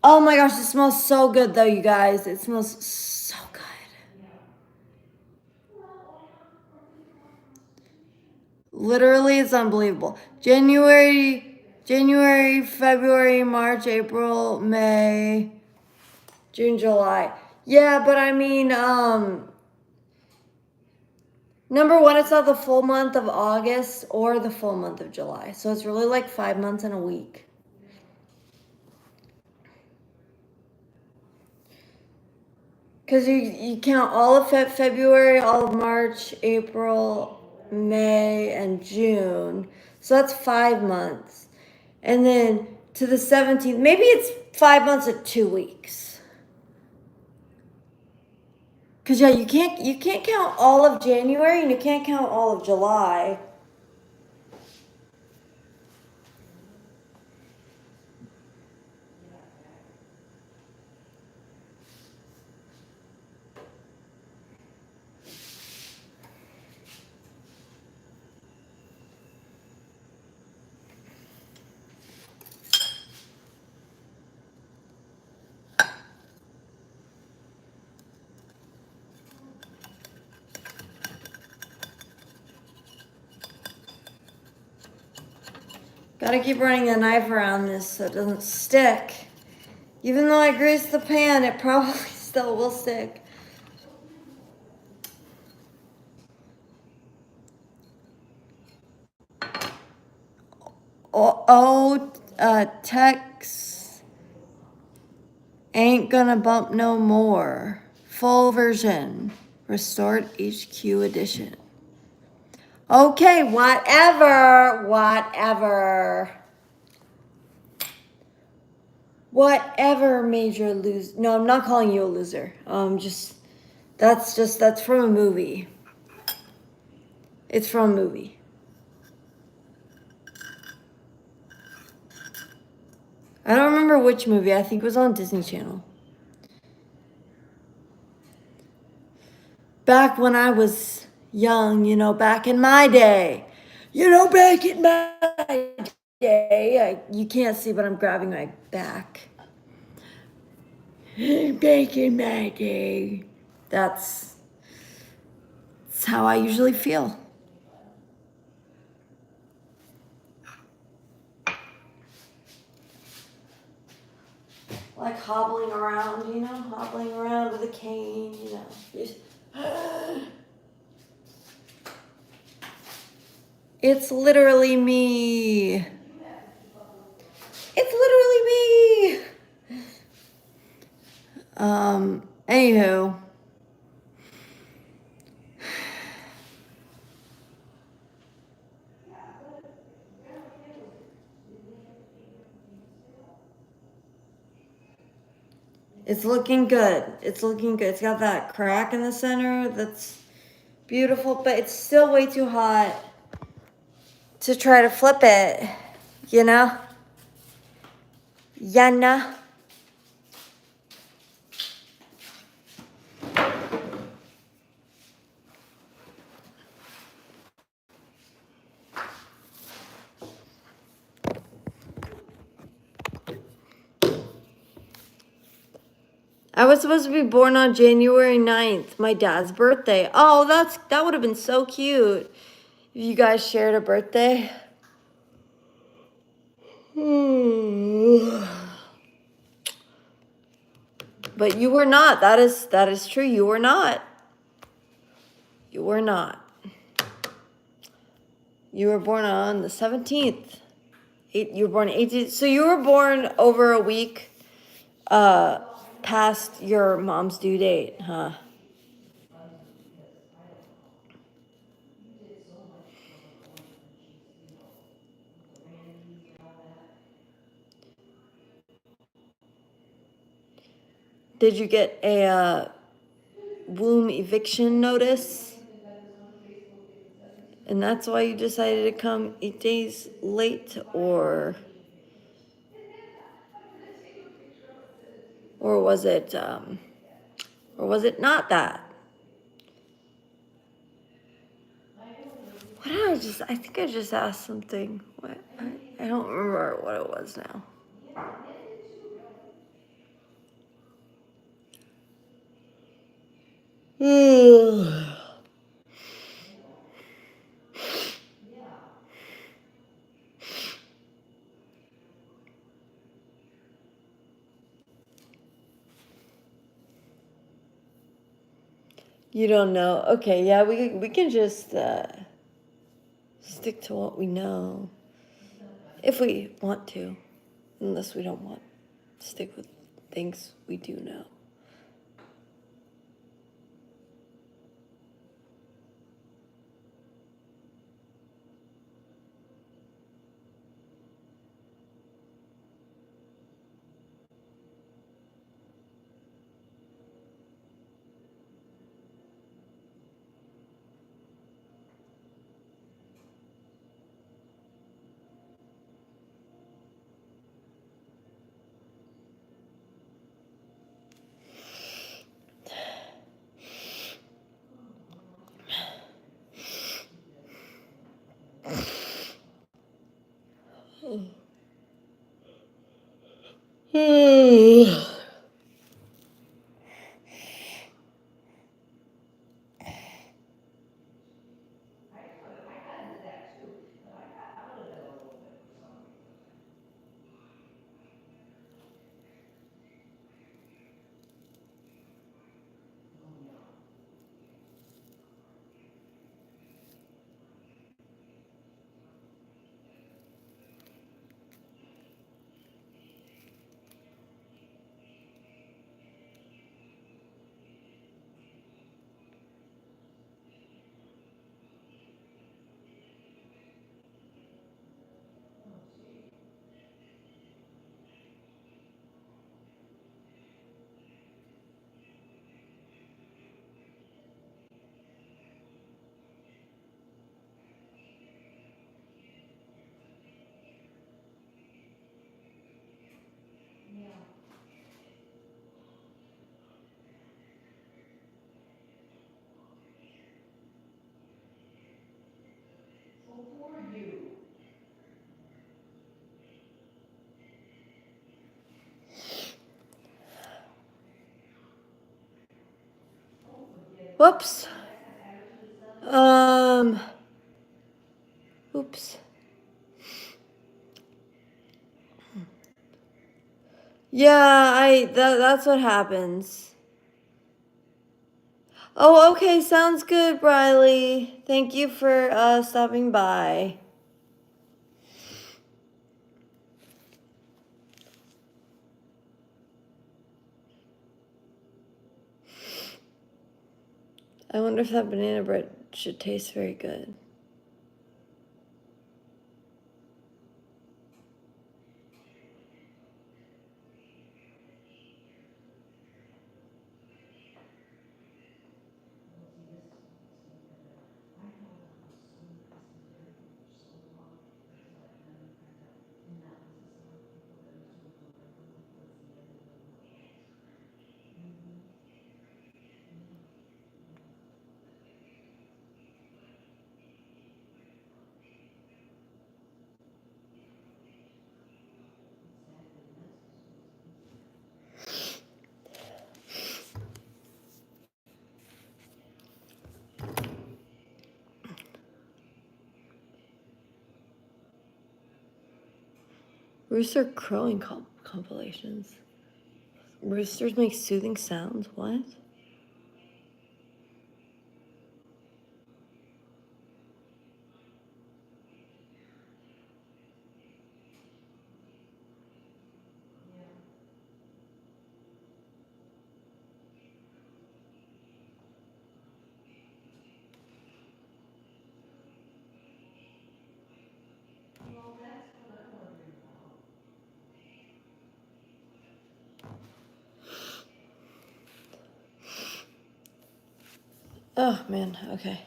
Oh my gosh, it smells so good though, you guys. It smells so good. Literally, it's unbelievable. January, February, March, April, May, June, July. Yeah, but I mean, number one, it's not the full month of August or the full month of July. So it's really like 5 months and a week. Because you count all of February, all of March, April, May, and June. So that's 5 months. And then to the 17th, maybe it's 5 months or 2 weeks. Because yeah, you can't count all of January and you can't count all of July. Gotta keep running the knife around this so it doesn't stick. Even though I greased the pan, it probably still will stick. Tex ain't gonna bump no more. Full version. Restored HQ edition. Okay, whatever. Whatever made you lose. No, I'm not calling you a loser. That's from a movie. It's from a movie. I don't remember which movie. I think it was on Disney Channel. Back when I was young, back in my day. Back in my day. You can't see, but I'm grabbing my back. Back in my day. That's how I usually feel. Like hobbling around, hobbling around with a cane, It's literally me. It's literally me. Anywho. It's looking good. It's got that crack in the center. beautiful, but it's still way too hot to try to flip it, you know? Yana. I was supposed to be born on January 9th, my dad's birthday. Oh, that would have been so cute if you guys shared a birthday. But you were not. That is true. You were not. You were not. You were born on the 17th. You were born 18th. So you were born over a week past your mom's due date, huh? Did you get a womb eviction notice? And that's why you decided to come 8 days late, or was it not that? What did I think I just asked something. What? I don't remember what it was now. You don't know? Okay, yeah, we can just stick to what we know if we want to, unless we don't want to stick with things we do know. Whoops. Oops. Yeah, that's what happens. Oh, okay, sounds good, Briley. Thank you for stopping by. I wonder if that banana bread should taste very good. Rooster crowing compilations. Roosters make soothing sounds. What? Oh man, okay.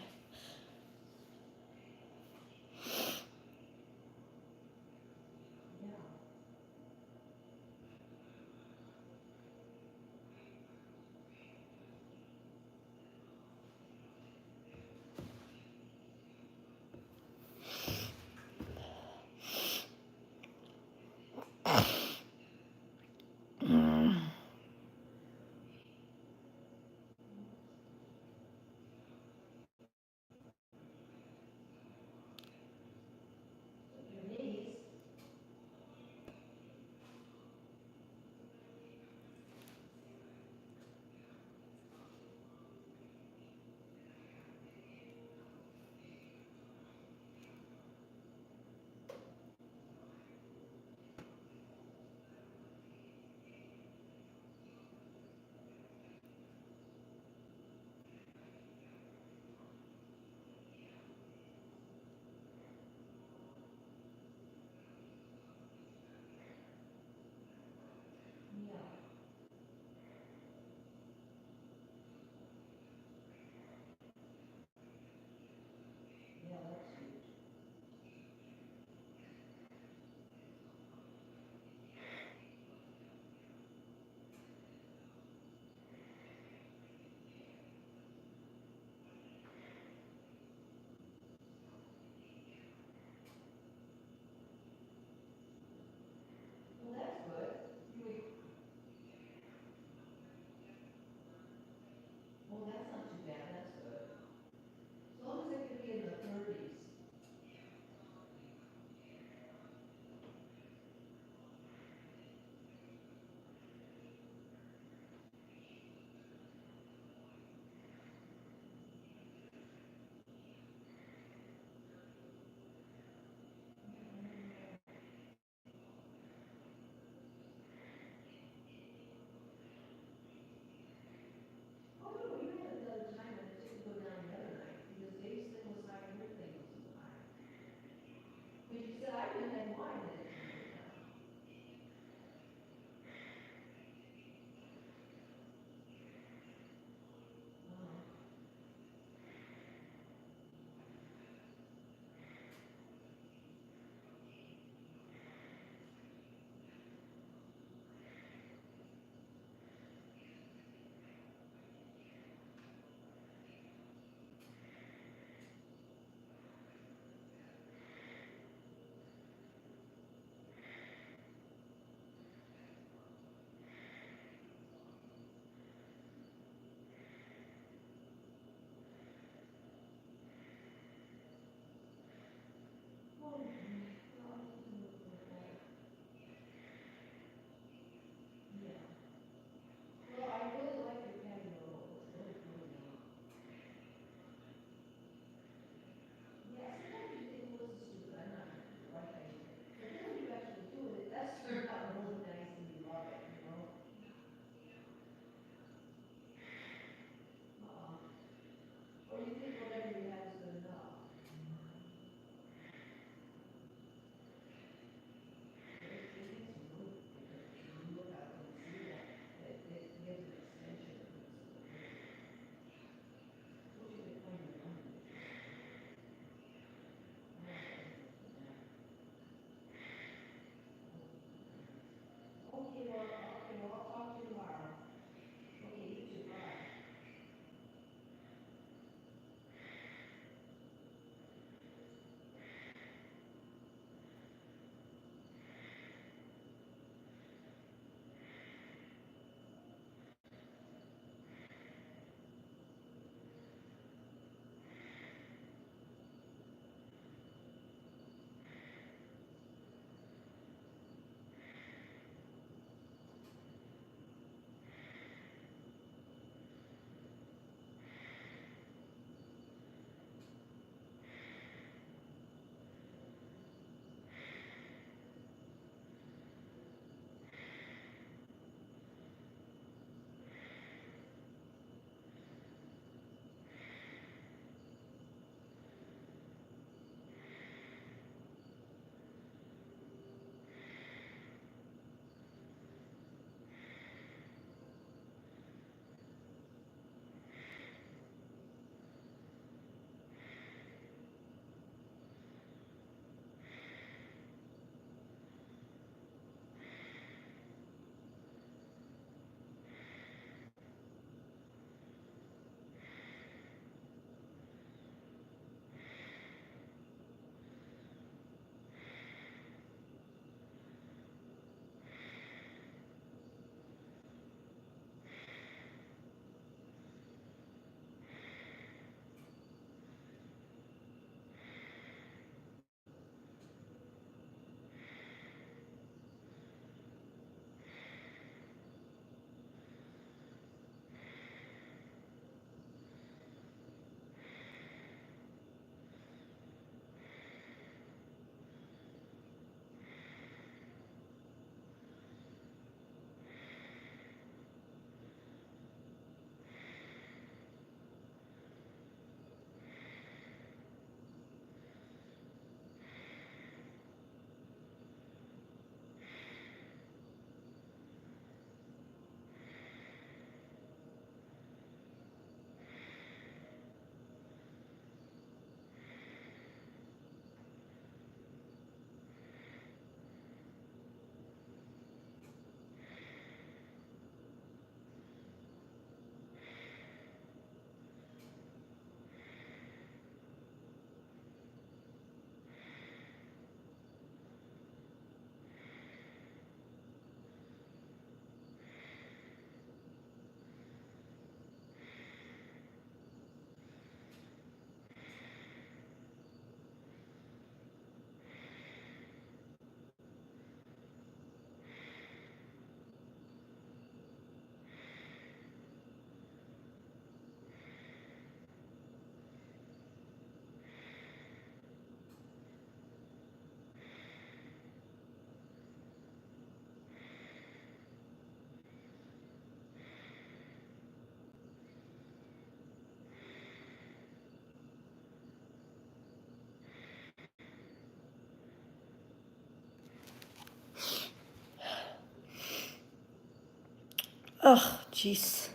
Oh, jeez.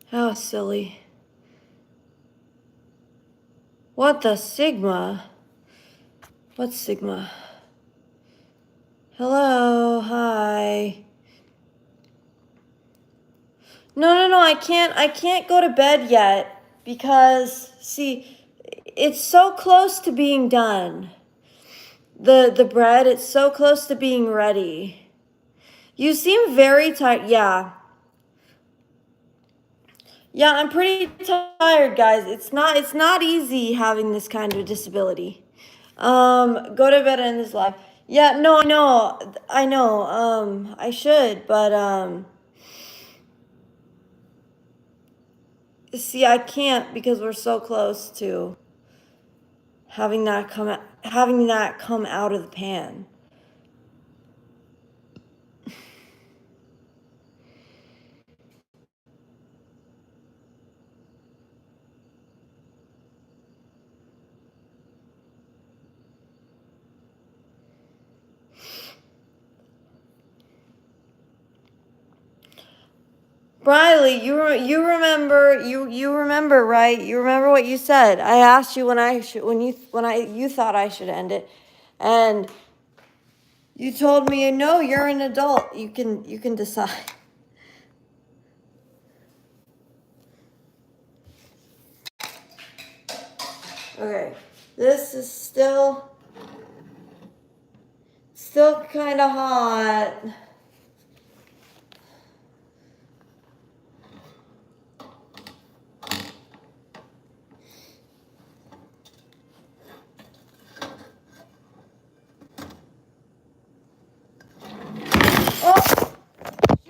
How silly. What the Sigma? What's Sigma? Hello, hi. No, I can't go to bed yet because, see, it's so close to being done. The bread, it's so close to being ready. You seem very tired. Yeah. Yeah, I'm pretty tired, guys. It's not easy having this kind of disability. Go to bed and this live. Yeah, no, I know. I should, but see, I can't because we're so close to having that come out of the pan. Briley, you remember, right? You remember what you said. I asked you you thought I should end it, and you told me no. You're an adult. You can decide. Okay, this is still kind of hot. Oh,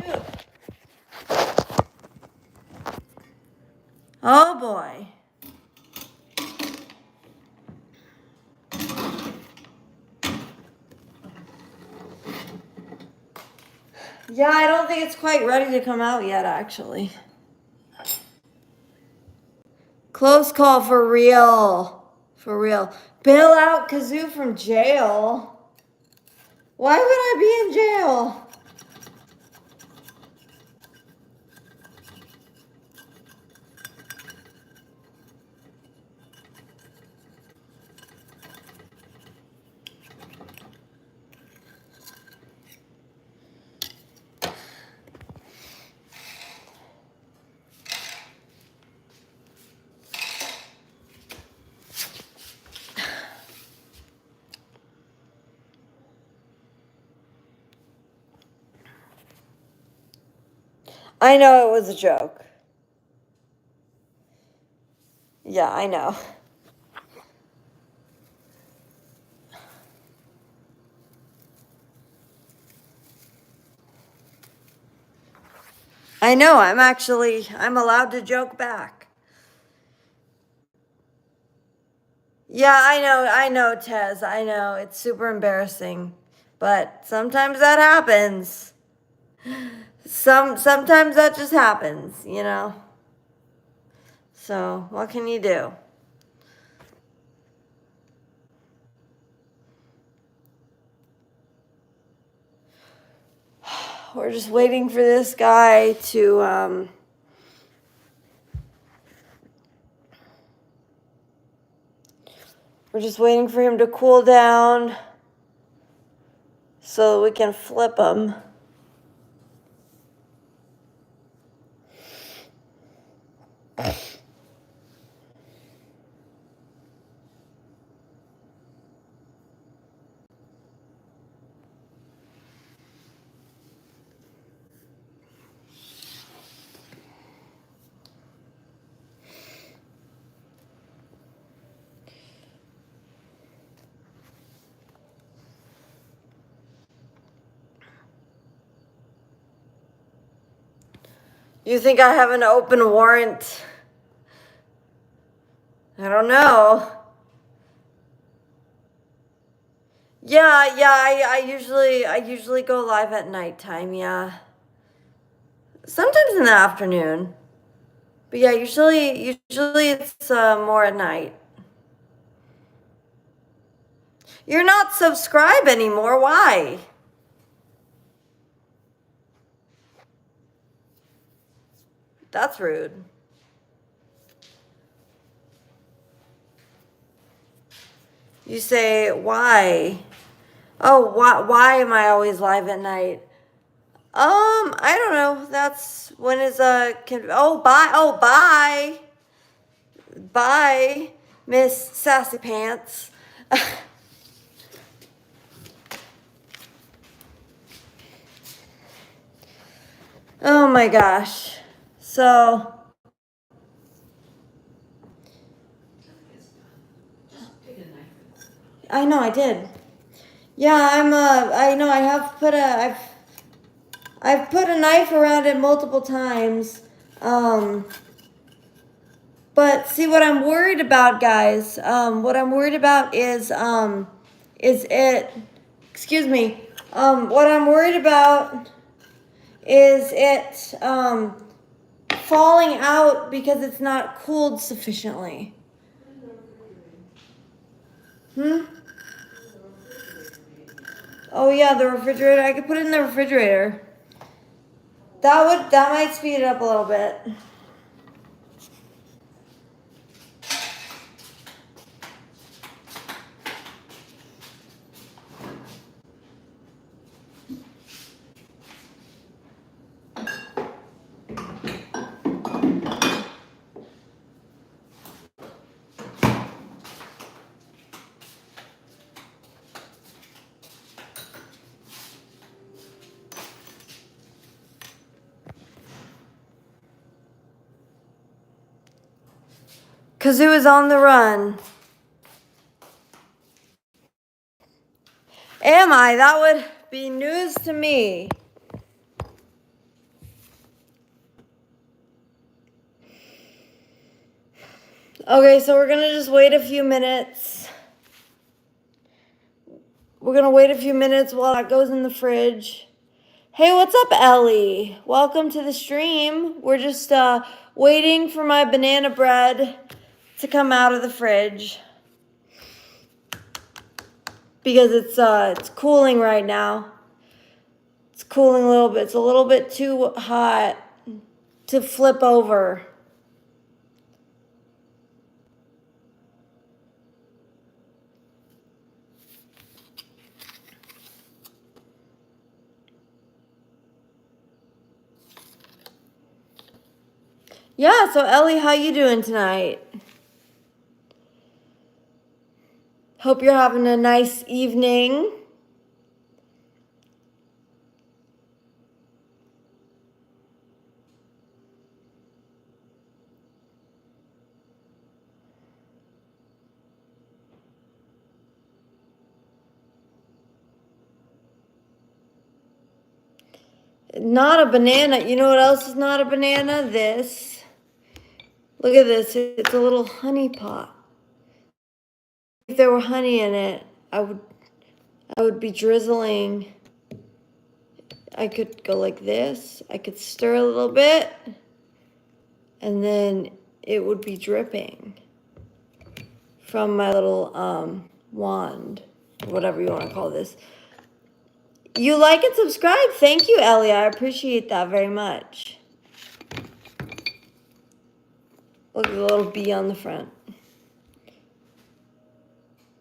shoot. Oh boy. Yeah, I don't think it's quite ready to come out yet, actually. Close call for real. For real. Bail out Kazoo from jail. Why would I be in jail? I know it was a joke. Yeah, I know. I know, I'm allowed to joke back. Yeah, I know, Tez. I know, it's super embarrassing. But sometimes that happens. Sometimes that just happens, you know? So, what can you do? We're just waiting for this guy to, we're just waiting for him to cool down so that we can flip him. You think I have an open warrant? I don't know. Yeah, I usually go live at nighttime, yeah. Sometimes in the afternoon. But yeah, usually it's more at night. You're not subscribed anymore. Why? That's rude. You say, why? Oh, why am I always live at night? I don't know. That's when is oh, bye. Oh, bye. Bye, Miss Sassy Pants. Oh my gosh. So I know I did. Yeah, I know I have put I've put a knife around it multiple times. But see what I'm worried about, guys. What I'm worried about is it excuse me. What I'm worried about is it falling out because it's not cooled sufficiently. Oh yeah, the refrigerator. I could put it in the refrigerator. That might speed it up a little bit. Kazoo is on the run. Am I? That would be news to me. Okay, so we're gonna just wait a few minutes. We're gonna wait a few minutes while that goes in the fridge. Hey, what's up, Ellie? Welcome to the stream. We're just waiting for my banana bread to come out of the fridge because it's cooling right now. It's cooling a little bit. It's a little bit too hot to flip over. Yeah, so Ellie, how you doing tonight? Hope you're having a nice evening. Not a banana. You know what else is not a banana? This. Look at this. It's a little honey pot. If there were honey in it, I would be drizzling. I could go like this. I could stir a little bit, and then it would be dripping from my little wand, or whatever you want to call this. You like and subscribe. Thank you, Ellie. I appreciate that very much. Look at the little bee on the front.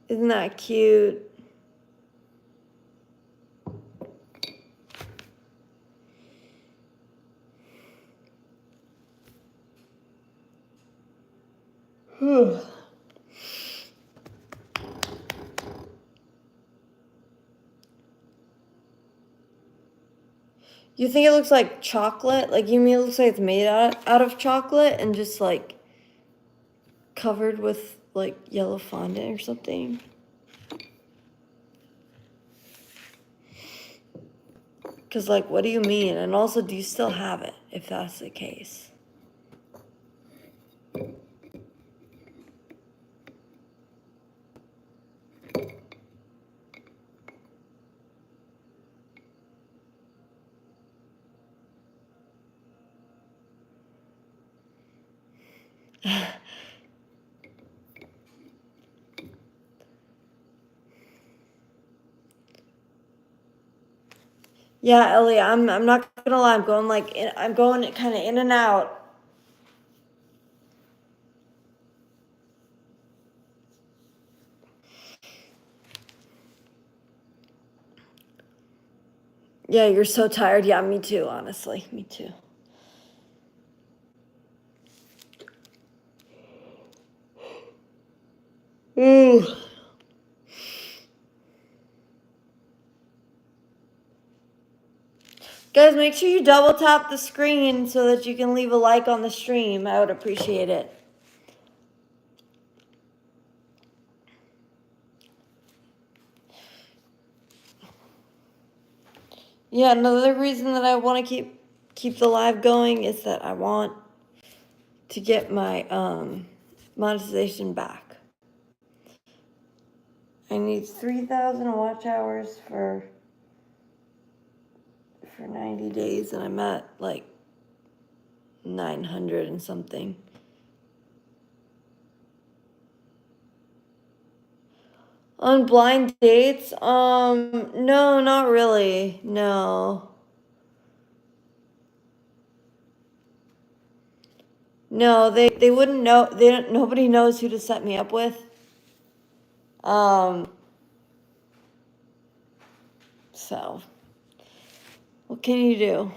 Isn't that cute? You think it looks like chocolate? Like, you mean it looks like it's made out of chocolate and just like covered with like yellow fondant or something? Because, like, what do you mean? And also, do you still have it if that's the case? Yeah, Ellie, I'm not gonna lie. I'm going kind of in and out. Yeah, you're so tired. Yeah, me too, honestly. Me too. Ooh. Guys, make sure you double tap the screen so that you can leave a like on the stream. I would appreciate it. Yeah, another reason that I want to keep the live going is that I want to get my monetization back. I need 3,000 watch hours for 90 days, and I'm at like 900 and something. On blind dates? No, not really. No. No, they wouldn't know. Nobody knows who to set me up with. So what can you do?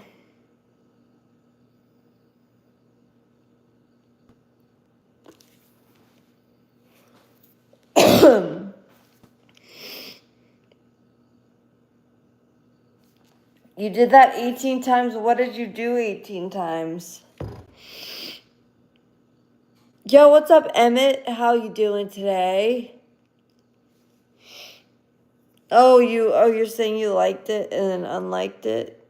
You did that 18 times. What did you do 18 times? Yo, what's up, Emmett? How you doing today? Oh, you're saying you liked it and then unliked it?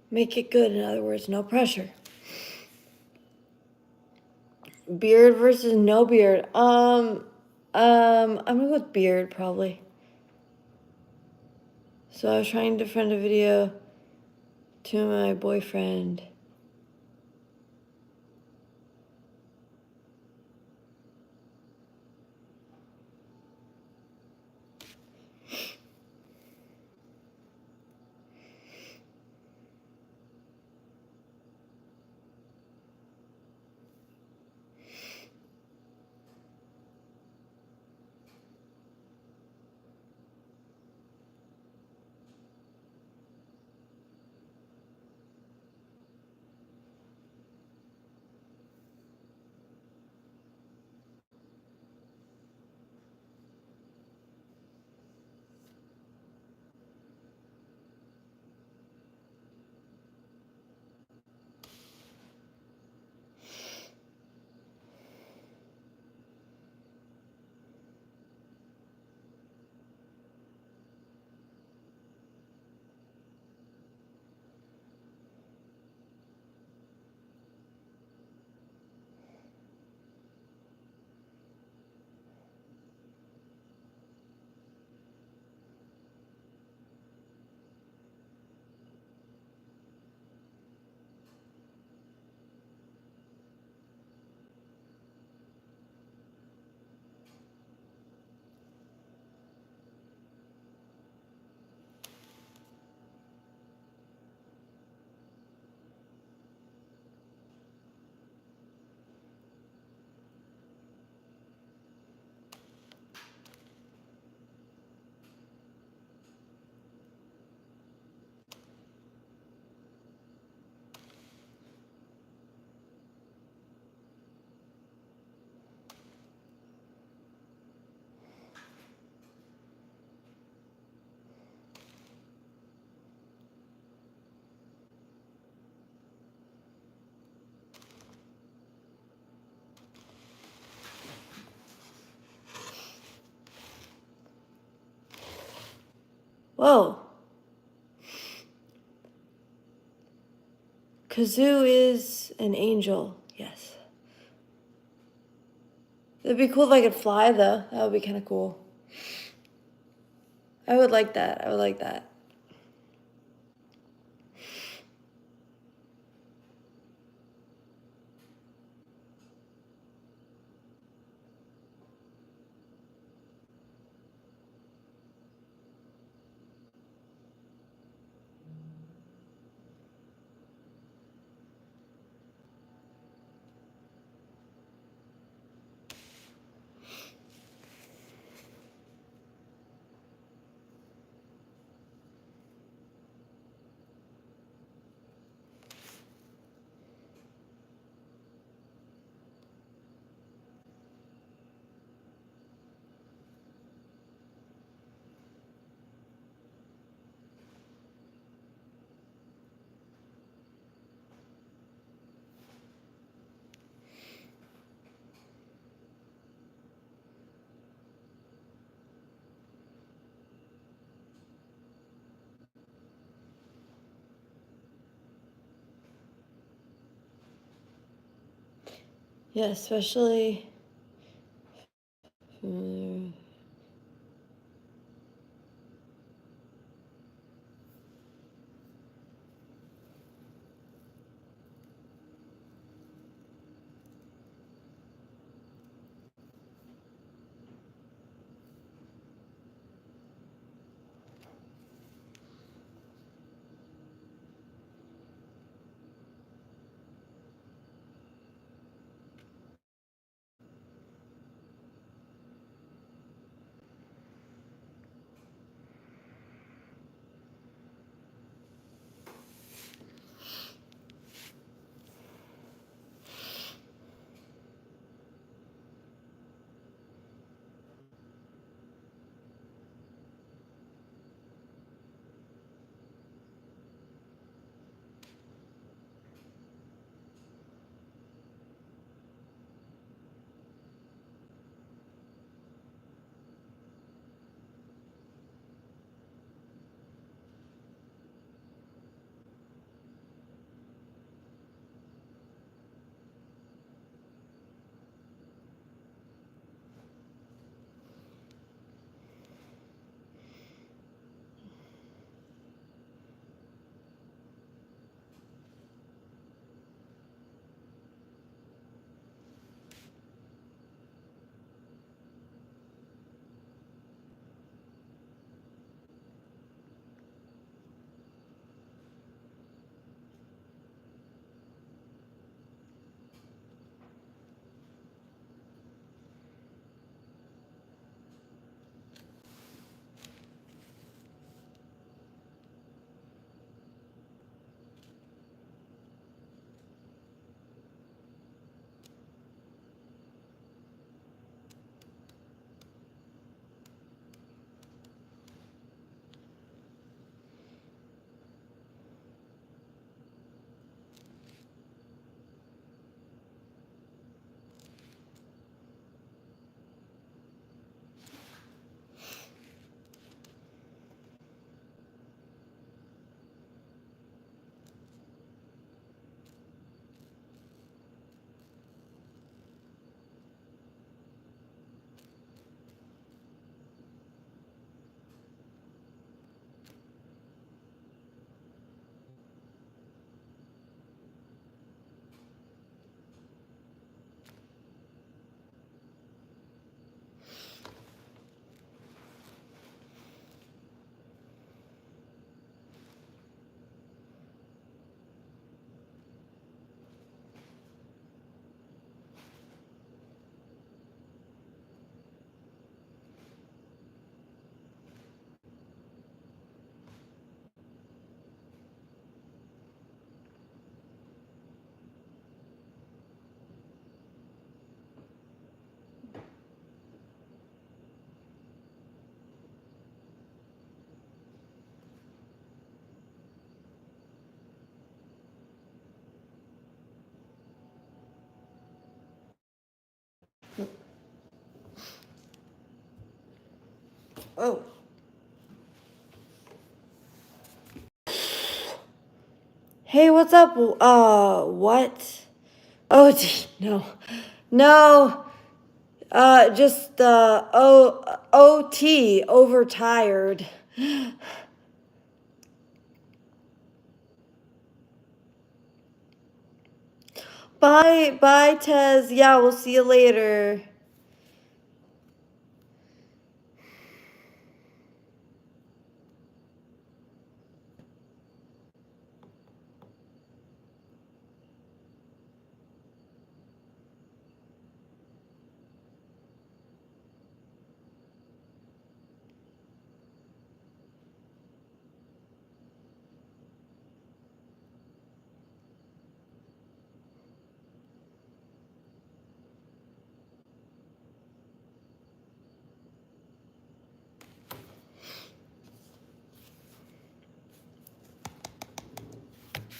Make it good, in other words, no pressure. Beard versus no beard. I'm gonna go with beard probably. So I was trying to friend a video to my boyfriend. Whoa. Kazoo is an angel, yes. It'd be cool if I could fly, though. That would be kind of cool. I would like that. I would like that. Yeah, especially... Oh. Hey, what's up? What? Oh, no. No. Just, OT, overtired. Bye, Tez. Yeah, we'll see you later.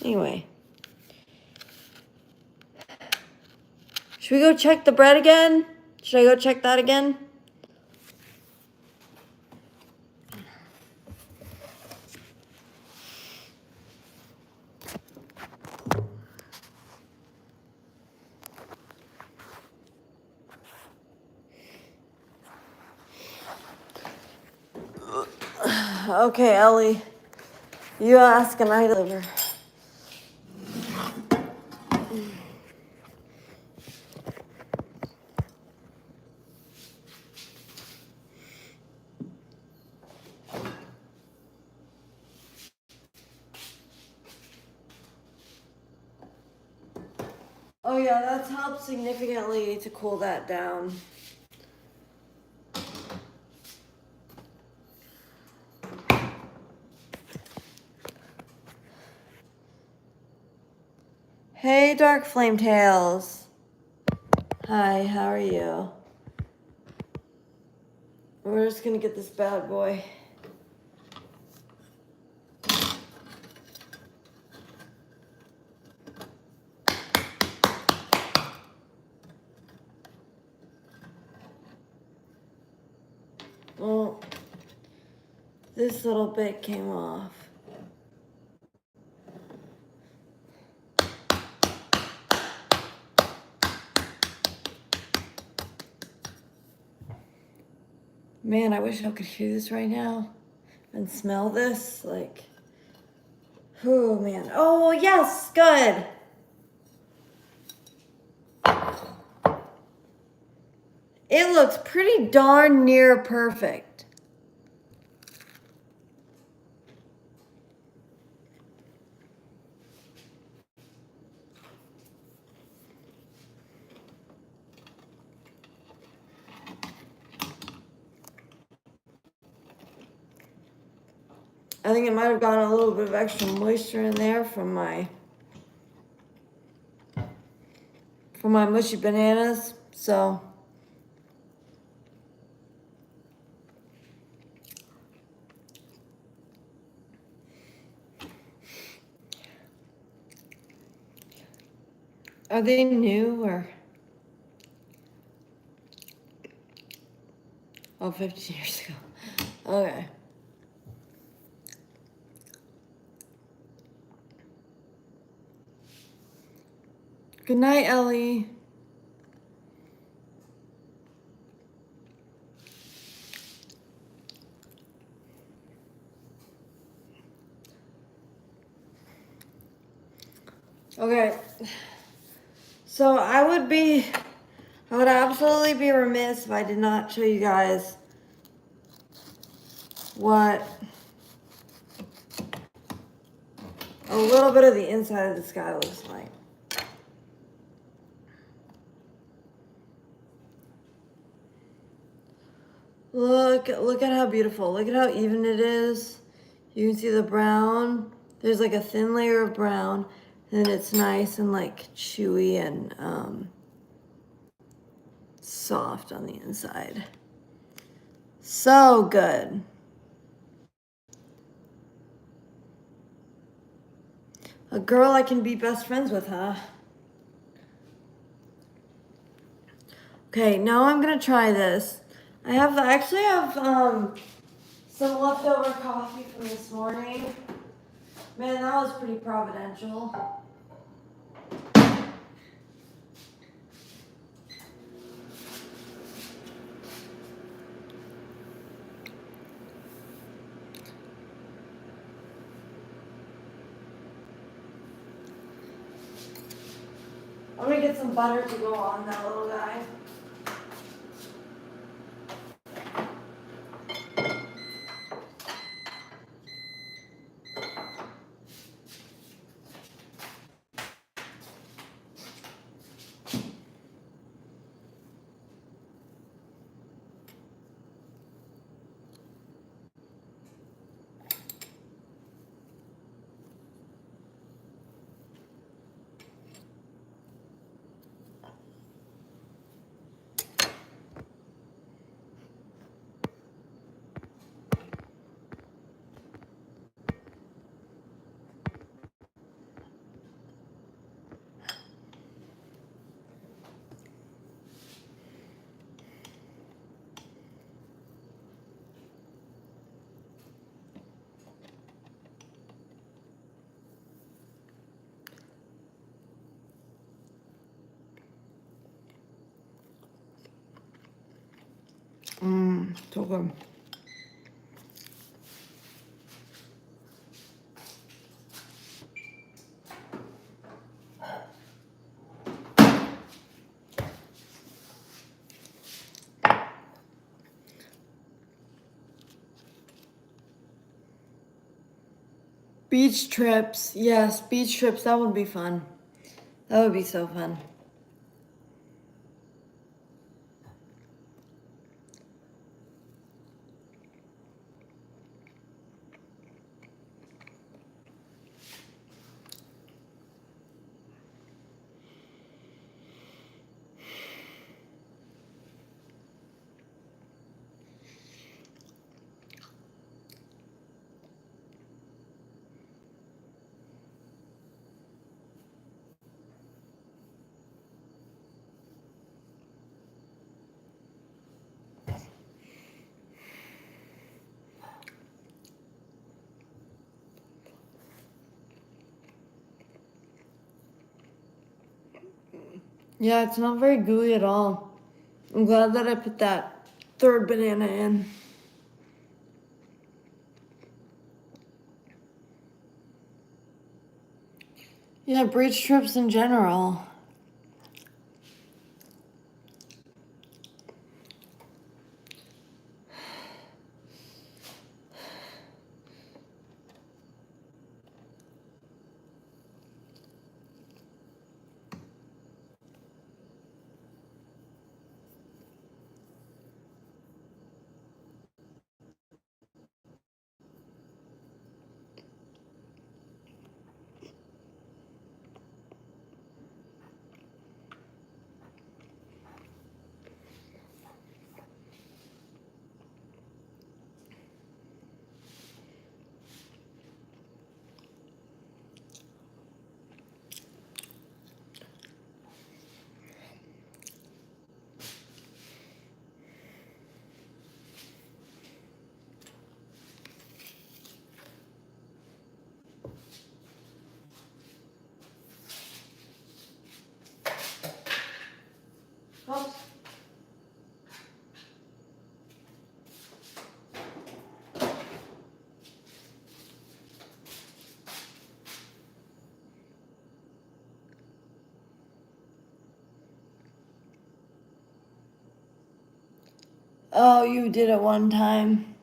Anyway. Should we go check the bread again? Should I go check that again? Okay, Ellie. You ask and I deliver. Oh yeah, that's helped significantly to cool that down. Hey, Dark Flame Tails. Hi, how are you? We're just gonna get this bad boy. Well, this little bit came off. Man, I wish I could hear this right now and smell this. Like, oh man. Oh, yes, good. It looks pretty darn near perfect. I think it might have gotten a little bit of extra moisture in there from my mushy bananas, so. Are they new or? Oh, 15 years ago. Okay. Good night, Ellie. Okay. So I would absolutely be remiss if I did not show you guys what a little bit of the inside of the sky looks like. Look at how beautiful. Look at how even it is. You can see the brown. There's like a thin layer of brown, and it's nice and like chewy and soft on the inside. So good. A girl I can be best friends with, huh? Okay, now I'm gonna try this. I actually have some leftover coffee from this morning. Man, that was pretty providential. I'm gonna get some butter to go on that little guy. So good. Beach trips. Yes, beach trips. That would be fun. That would be so fun. Yeah, it's not very gooey at all. I'm glad that I put that third banana in. Yeah, beach trips in general. Oops. Oh, you did it one time.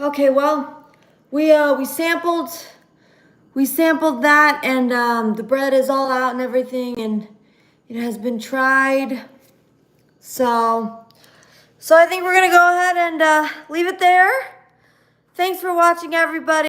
Okay, well, we sampled that, and the bread is all out and everything, and it has been tried. So I think we're gonna go ahead and leave it there. Thanks for watching, everybody.